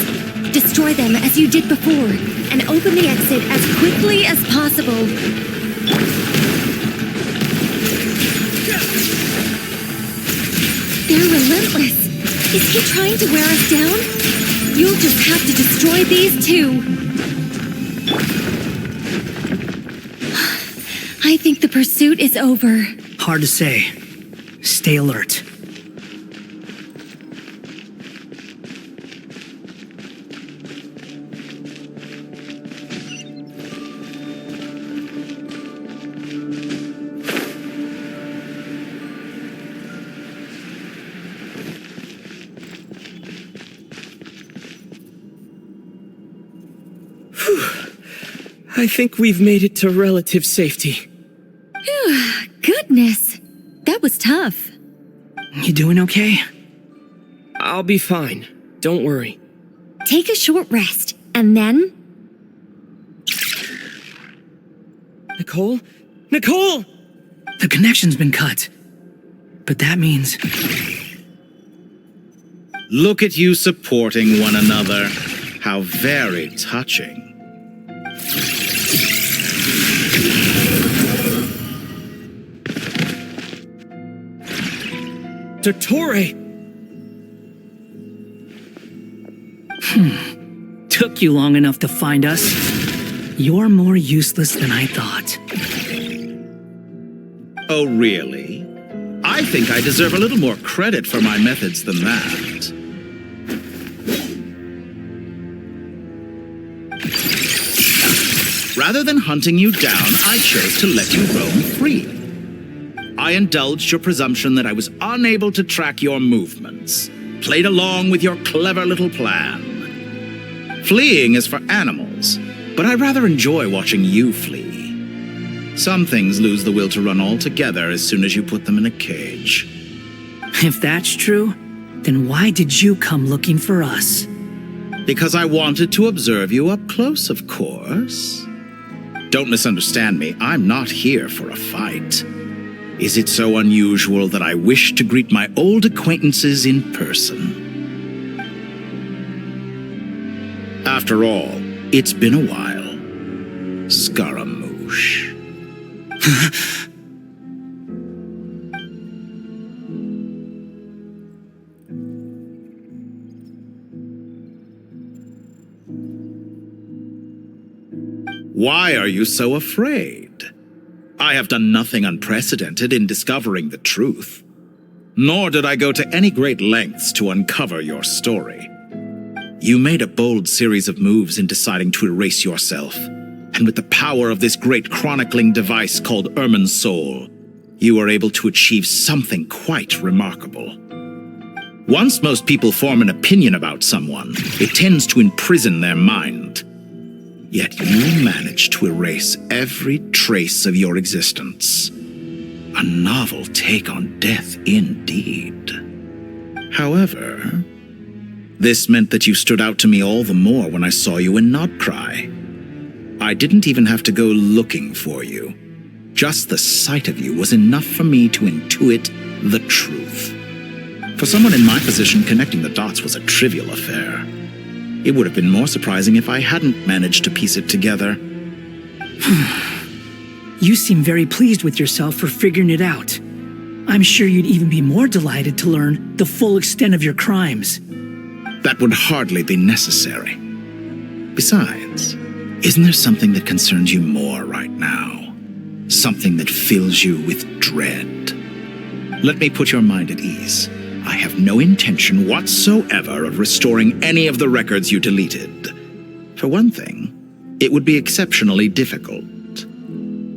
Destroy them as you did before, and open the exit as quickly as possible. They're relentless. Is he trying to wear us down? You'll just have to destroy these too. I think the pursuit is over. Hard to say. Stay alert. I think we've made it to relative safety. Goodness, that was tough. You doing okay? I'll be fine. Don't worry. Take a short rest, and then... Nicole? Nicole! The connection's been cut. But that means... Look at you supporting one another. How very touching. Dottore! Took you long enough to find us. You're more useless than I thought. Oh, really? I think I deserve a little more credit for my methods than that. Rather than hunting you down, I chose to let you roam free. I indulged your presumption that I was unable to track your movements, played along with your clever little plan. Fleeing is for animals, but I rather enjoy watching you flee. Some things lose the will to run altogether as soon as you put them in a cage. If that's true, then why did you come looking for us? Because I wanted to observe you up close, of course. Don't misunderstand me, I'm not here for a fight. Is it so unusual that I wish to greet my old acquaintances in person? After all, it's been a while. Scaramouche. Why are you so afraid? I have done nothing unprecedented in discovering the truth. Nor did I go to any great lengths to uncover your story. You made a bold series of moves in deciding to erase yourself. And with the power of this great chronicling device called Irmin's Soul, you were able to achieve something quite remarkable. Once most people form an opinion about someone, it tends to imprison their mind. Yet you managed to erase every trace of your existence. A novel take on death indeed. However, this meant that you stood out to me all the more when I saw you in Nodcry. I didn't even have to go looking for you. Just the sight of you was enough for me to intuit the truth. For someone in my position, connecting the dots was a trivial affair. It would have been more surprising if I hadn't managed to piece it together. You seem very pleased with yourself for figuring it out. I'm sure you'd even be more delighted to learn the full extent of your crimes. That would hardly be necessary. Besides, isn't there something that concerns you more right now? Something that fills you with dread? Let me put your mind at ease. I have no intention whatsoever of restoring any of the records you deleted. For one thing, it would be exceptionally difficult.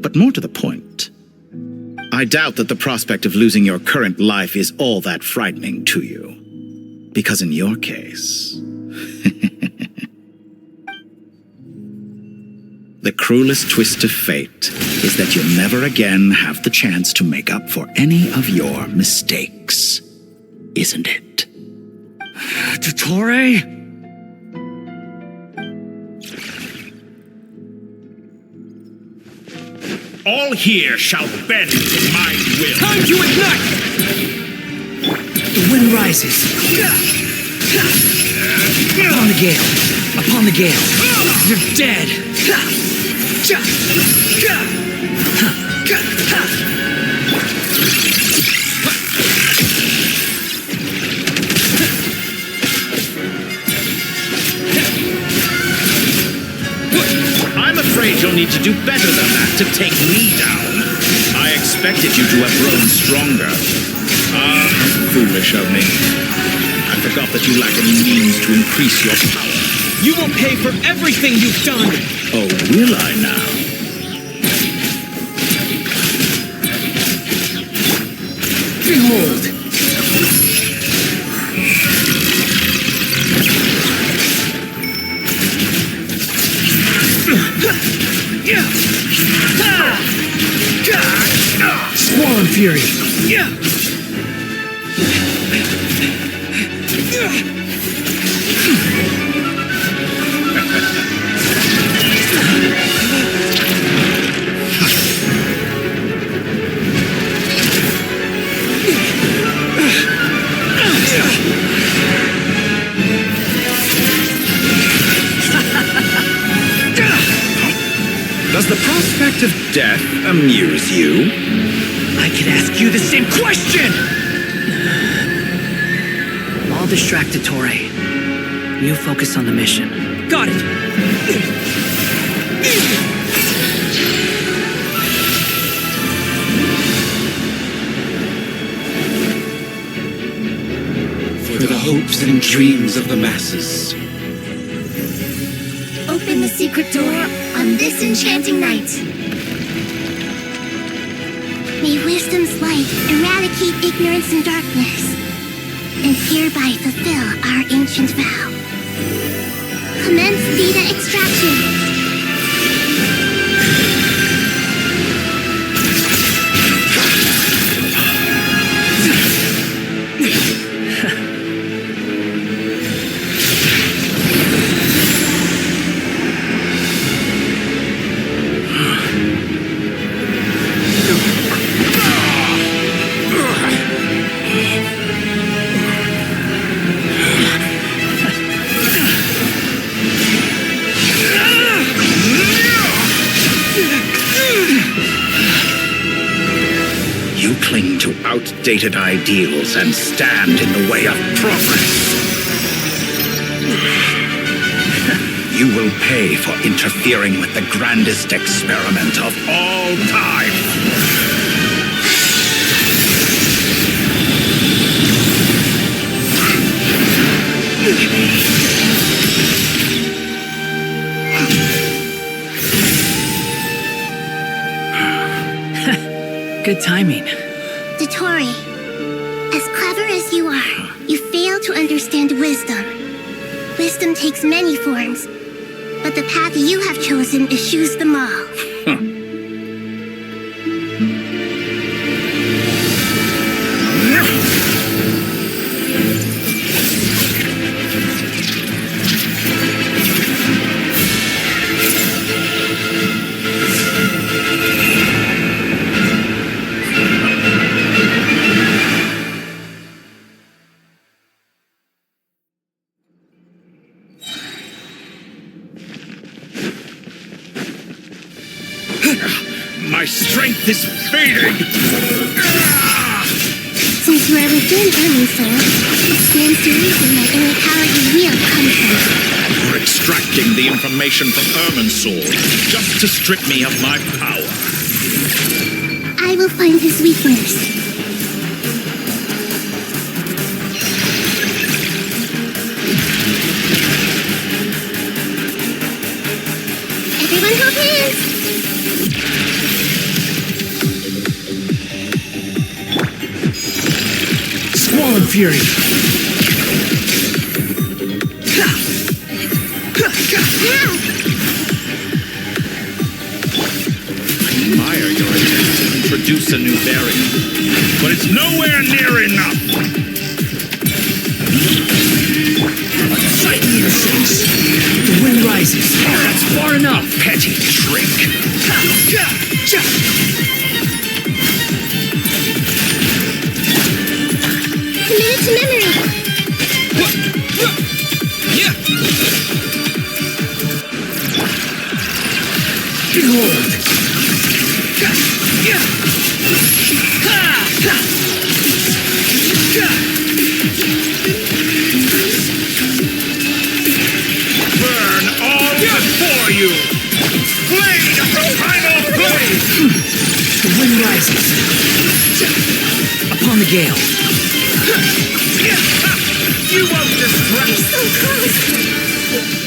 But more to the point, I doubt that the prospect of losing your current life is all that frightening to you. Because in your case, the cruelest twist of fate is that you'll never again have the chance to make up for any of your mistakes. Isn't it? Dottore? All here shall bend to my will. Time to ignite! The wind rises. Upon the gale. Upon the gale. You're dead. I'm afraid you'll need to do better than that to take me down. I expected you to have grown stronger. Foolish of me. I forgot that you lack any means to increase your power. You will pay for everything you've done! Oh, will I now? Behold! Swarm Fury! Does the prospect of death amuse you? I can ask you the same question! I'll distract Dottore. You focus on the mission. Got it! For the hopes and dreams of the masses. Open the secret door on this enchanting night. May wisdom's light eradicate ignorance and darkness, and hereby fulfill our ancient vow. Commence data extraction. Cling to outdated ideals and stand in the way of progress. You will pay for interfering with the grandest experiment of all time. Good timing. Dottore, as clever as you are, you fail to understand wisdom. Wisdom takes many forms, but the path you have chosen eschews them all. My strength is fading! Since you are within Irminsul, it stands to reason that any power you wield comes from it. You're extracting the information from Irminsul just to strip me of my power. I will find his weakness. Everyone hold hands! Squall Fury. I admire your attempt to introduce a new variant, but it's nowhere near enough. Sight innocence. The wind rises. That's far enough, petty trick. Commit it to memory! Behold. Burn all before you! Blade of the primal blade! The wind rises. Upon the gale. You won't distract! So close!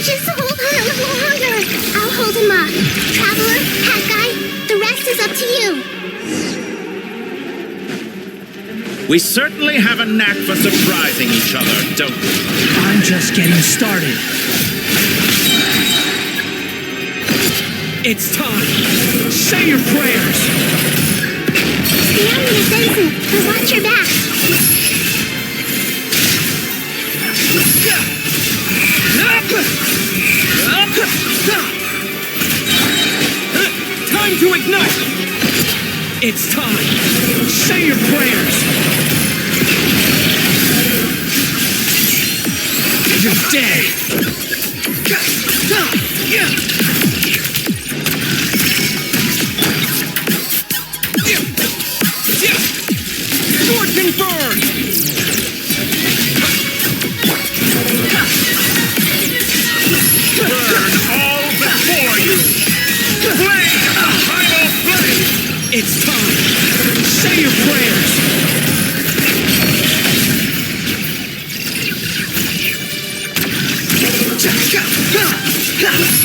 Just hold on a little longer! I'll hold him up. Traveler, Hat Guy, the rest is up to you. We certainly have a knack for surprising each other, don't we? I'm just getting started. It's time. Say your prayers. The enemy is innocent, but watch your back. Time to ignite. It's time. Say your prayers. You're dead. Scorching burn. Burn all before you! Blade of the primal blade! It's time. Say your prayers.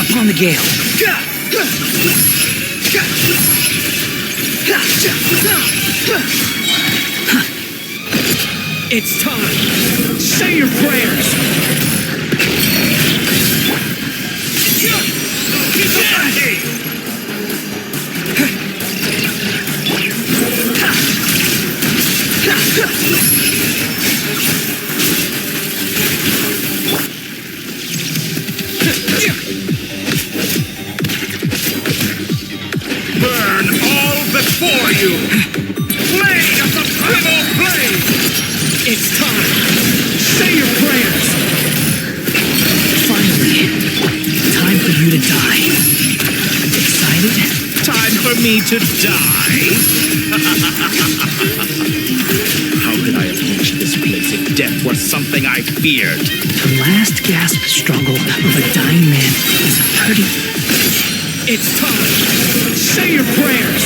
Upon the gale. It's time. Say your prayers. Burn all before you! Blade of the primal blade! It's time. Say your prayers. Finally, time for you to die. Excited? Time for me to die? How could I have reached this place if death was something I feared? The last gasp struggle of a dying man is a pretty... It's time. Say your prayers.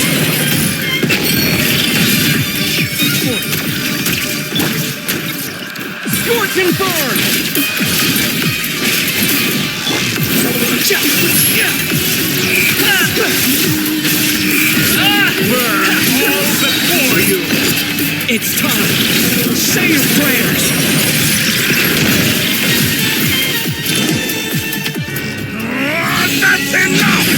Scorching burn. Burn all before It's time! Say your prayers! That's enough!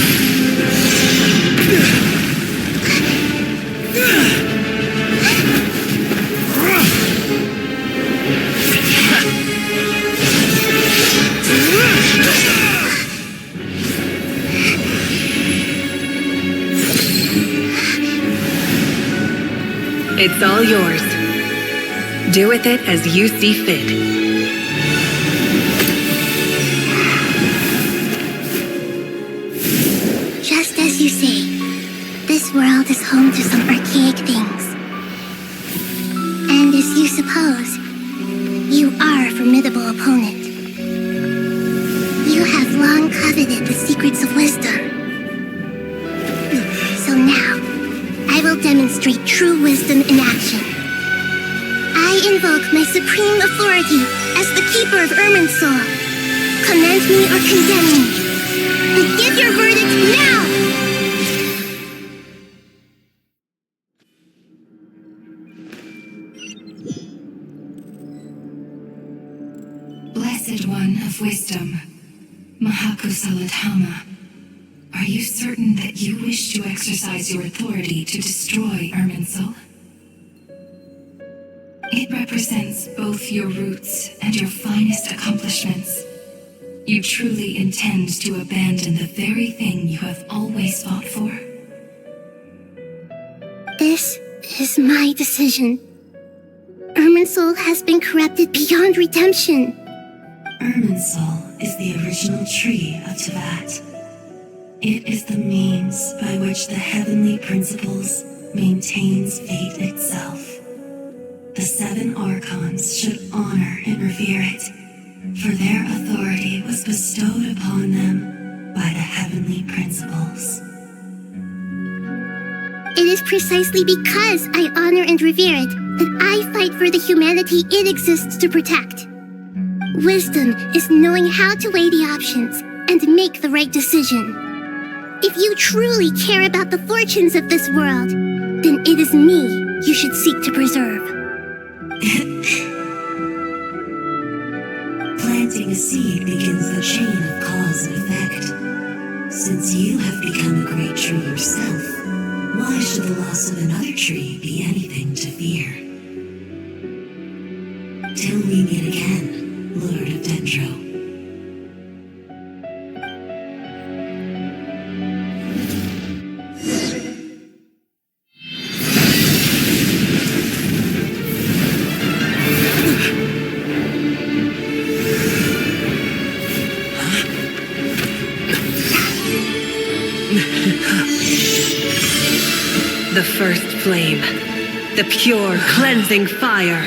It's all yours. Do with it as you see fit. Just as you say, this world is home to some archaic things. And as you suppose, you are a formidable opponent. You have long coveted the secrets of wisdom. So now, I will demonstrate true wisdom in action. I invoke my supreme authority as the keeper of Irminsul. Commend me or condemn me. And give your verdict now! Blessed One of Wisdom, Mahakusaladhama, are you certain that you wish to exercise your authority to destroy Irminsul? It represents both your roots and your finest accomplishments. You truly intend to abandon the very thing you have always fought for? This is my decision. Irminsul has been corrupted beyond redemption. Irminsul is the original tree of Tevat. It is the means by which the heavenly principles maintains fate itself. The 7 archons should honor and revere it, for their authority was bestowed upon them by the heavenly principles. It is precisely because I honor and revere it that I fight for the humanity it exists to protect. Wisdom is knowing how to weigh the options and make the right decision. If you truly care about the fortunes of this world, then it is me you should seek to preserve. Planting a seed begins the chain of cause and effect. Since you have become a great tree yourself, why should the loss of another tree be anything to fear? Till we meet again, Lord of Dendro. The first flame. The pure, cleansing fire.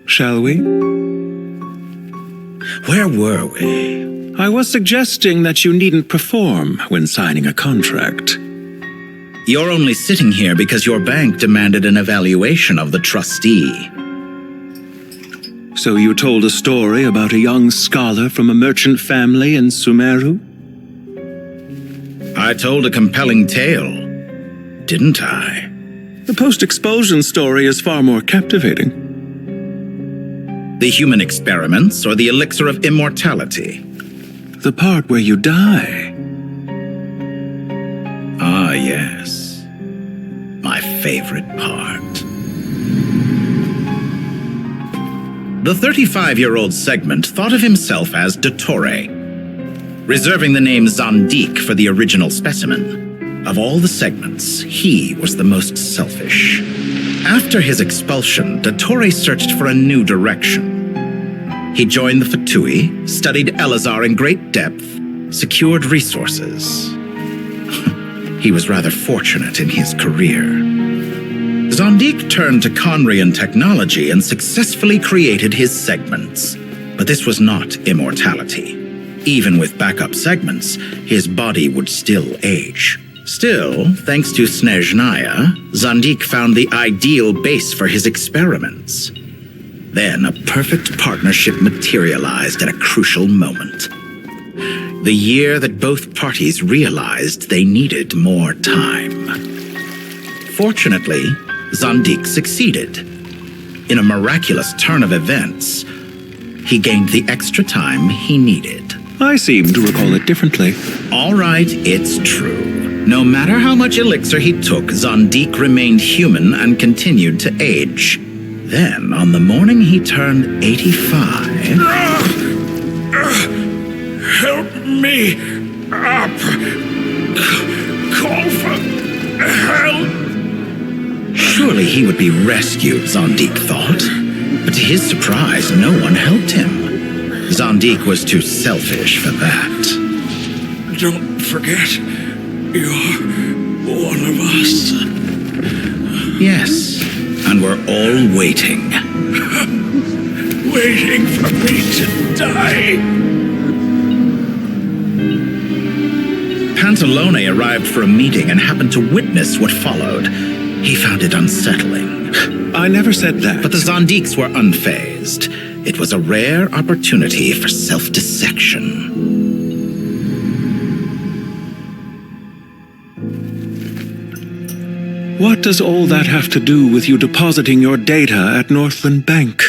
Shall we? Where were we? I was suggesting that you needn't perform when signing a contract. You're only sitting here because your bank demanded an evaluation of the trustee. So you told a story about a young scholar from a merchant family in Sumeru? I told a compelling tale, didn't I? The post-expulsion story is far more captivating. The human experiments or the elixir of immortality? The part where you die. Ah, yes. My favorite part. The 35-year-old segment thought of himself as Dottore, reserving the name Zandik for the original specimen. Of all the segments, he was the most selfish. After his expulsion, Dottore searched for a new direction. He joined the Fatui, studied Elazar in great depth, secured resources. He was rather fortunate in his career. Zandik turned to Conrian technology and successfully created his segments. But this was not immortality. Even with backup segments, his body would still age. Still, thanks to Snezhnaya, Zandik found the ideal base for his experiments. Then a perfect partnership materialized at a crucial moment. The year that both parties realized they needed more time. Fortunately, Zandik succeeded. In a miraculous turn of events, he gained the extra time he needed. I seem to recall it differently. All right, it's true. No matter how much elixir he took, Zandik remained human and continued to age. Then, on the morning he turned 85... Help me up! Call for help! Surely he would be rescued, Zandik thought. But to his surprise, no one helped him. Zandik was too selfish for that. Don't forget, you're one of us. Yes, and we're all waiting. Waiting for me to die. Pantalone arrived for a meeting and happened to witness what followed. He found it unsettling. I never said that. But the Zandiks were unfazed. It was a rare opportunity for self-dissection. What does all that have to do with you depositing your data at Northland Bank?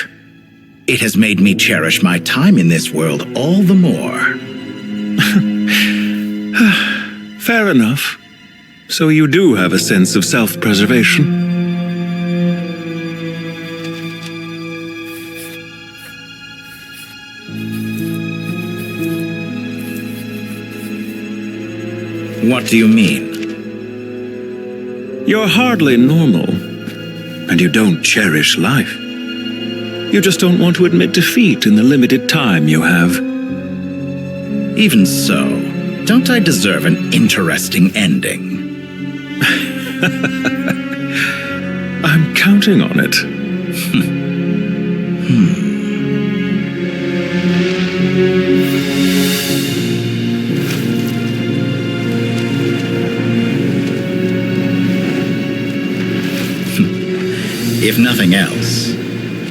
It has made me cherish my time in this world all the more. Fair enough. So you do have a sense of self-preservation. What do you mean? You're hardly normal, and you don't cherish life. You just don't want to admit defeat in the limited time you have. Even so, don't I deserve an interesting ending? I'm counting on it. If nothing else,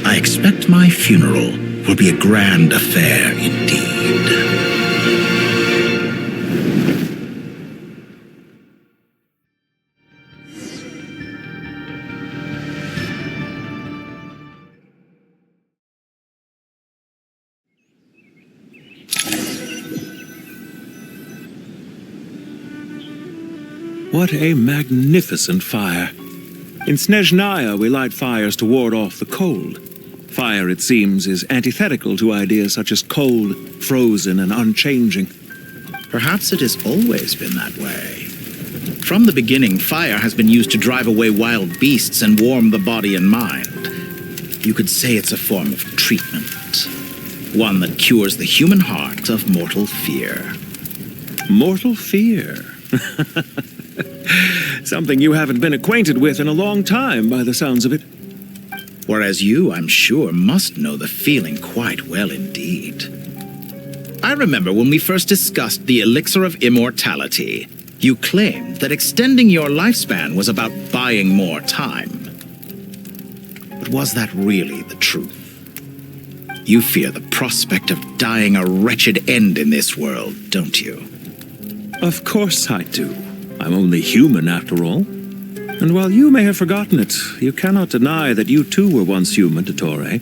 I expect my funeral will be a grand affair indeed. What a magnificent fire. In Snezhnaya, we light fires to ward off the cold. Fire, it seems, is antithetical to ideas such as cold, frozen, and unchanging. Perhaps it has always been that way. From the beginning, fire has been used to drive away wild beasts and warm the body and mind. You could say it's a form of treatment. One that cures the human heart of mortal fear. Mortal fear? Something you haven't been acquainted with in a long time, by the sounds of it. Whereas you, I'm sure, must know the feeling quite well indeed. I remember when we first discussed the elixir of immortality, you claimed that extending your lifespan was about buying more time. But was that really the truth? You fear the prospect of dying a wretched end in this world, don't you? Of course I do. I'm only human, after all. And while you may have forgotten it, you cannot deny that you too were once human, Dottore.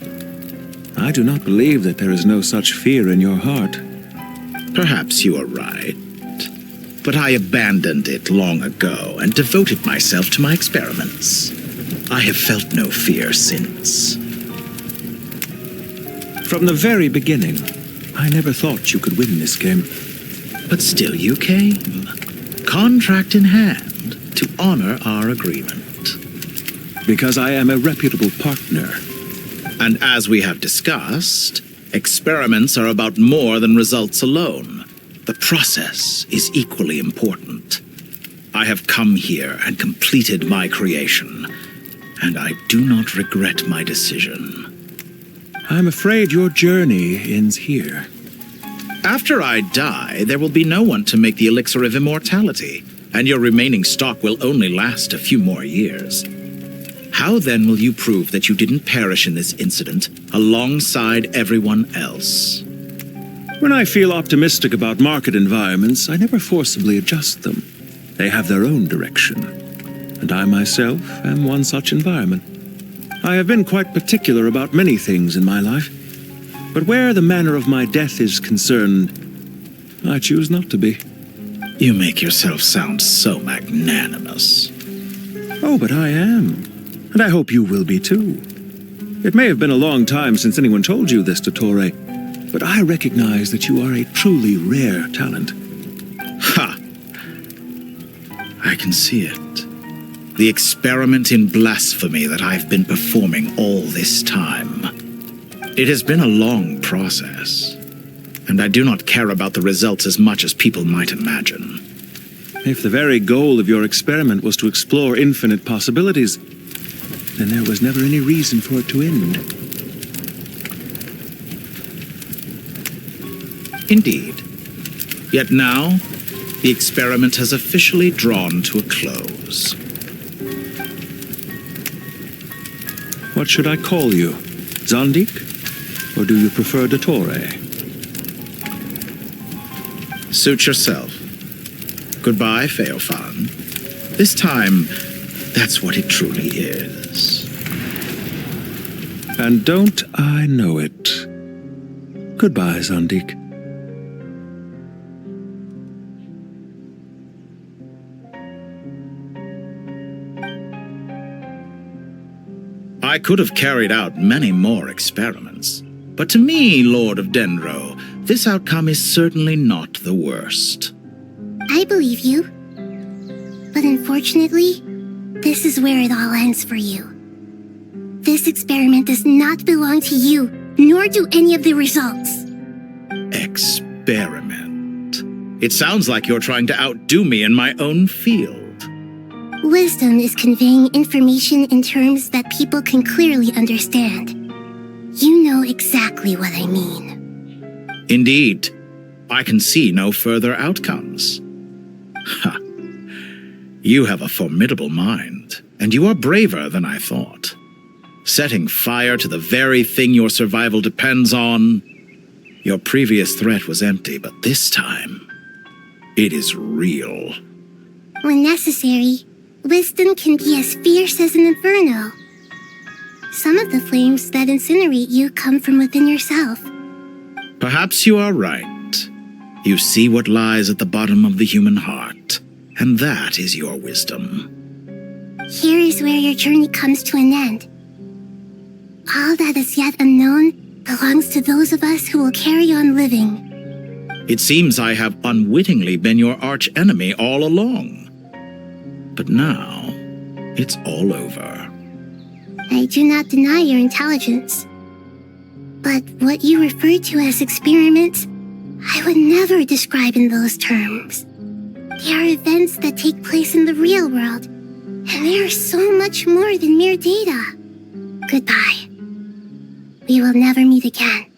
I do not believe that there is no such fear in your heart. Perhaps you are right. but I abandoned it long ago and devoted myself to my experiments. I have felt no fear since. From the very beginning, I never thought you could win this game. But still you came, contract in hand, to honor our agreement. Because I am a reputable partner. And as we have discussed, experiments are about more than results alone. The process is equally important. I have come here and completed my creation, and I do not regret my decision. I'm afraid your journey ends here. After I die, there will be no one to make the elixir of immortality, and your remaining stock will only last a few more years. How then will you prove that you didn't perish in this incident alongside everyone else? When I feel optimistic about market environments, I never forcibly adjust them. They have their own direction, and I myself am one such environment. I have been quite particular about many things in my life, but where the manner of my death is concerned, I choose not to be. You make yourself sound so magnanimous. Oh, but I am, and I hope you will be too. It may have been a long time since anyone told you this, Dottore, but I recognize that you are a truly rare talent. Ha! I can see it. The experiment in blasphemy that I've been performing all this time. It has been a long process, and I do not care about the results as much as people might imagine. If the very goal of your experiment was to explore infinite possibilities, then there was never any reason for it to end. Indeed. Yet now, the experiment has officially drawn to a close. What should I call you? Zondik? Or do you prefer Dottore? Suit yourself. Goodbye, Feofan. This time, that's what it truly is. And don't I know it? Goodbye, Zondik. I could have carried out many more experiments, but to me, Lord of Dendro, this outcome is certainly not the worst. I believe you. But unfortunately, this is where it all ends for you. This experiment does not belong to you, nor do any of the results. Experiment. It sounds like you're trying to outdo me in my own field. Wisdom is conveying information in terms that people can clearly understand. You know exactly what I mean. Indeed, I can see no further outcomes. Ha! You have a formidable mind, and you are braver than I thought. Setting fire to the very thing your survival depends on. Your previous threat was empty, but this time, it is real. When necessary, wisdom can be as fierce as an inferno. Some of the flames that incinerate you come from within yourself. Perhaps you are right. You see what lies at the bottom of the human heart, and that is your wisdom. Here is where your journey comes to an end. All that is yet unknown belongs to those of us who will carry on living. It seems I have unwittingly been your arch-enemy all along. But now, it's all over. I do not deny your intelligence. But what you refer to as experiments, I would never describe in those terms. They are events that take place in the real world, and they are so much more than mere data. Goodbye. We will never meet again.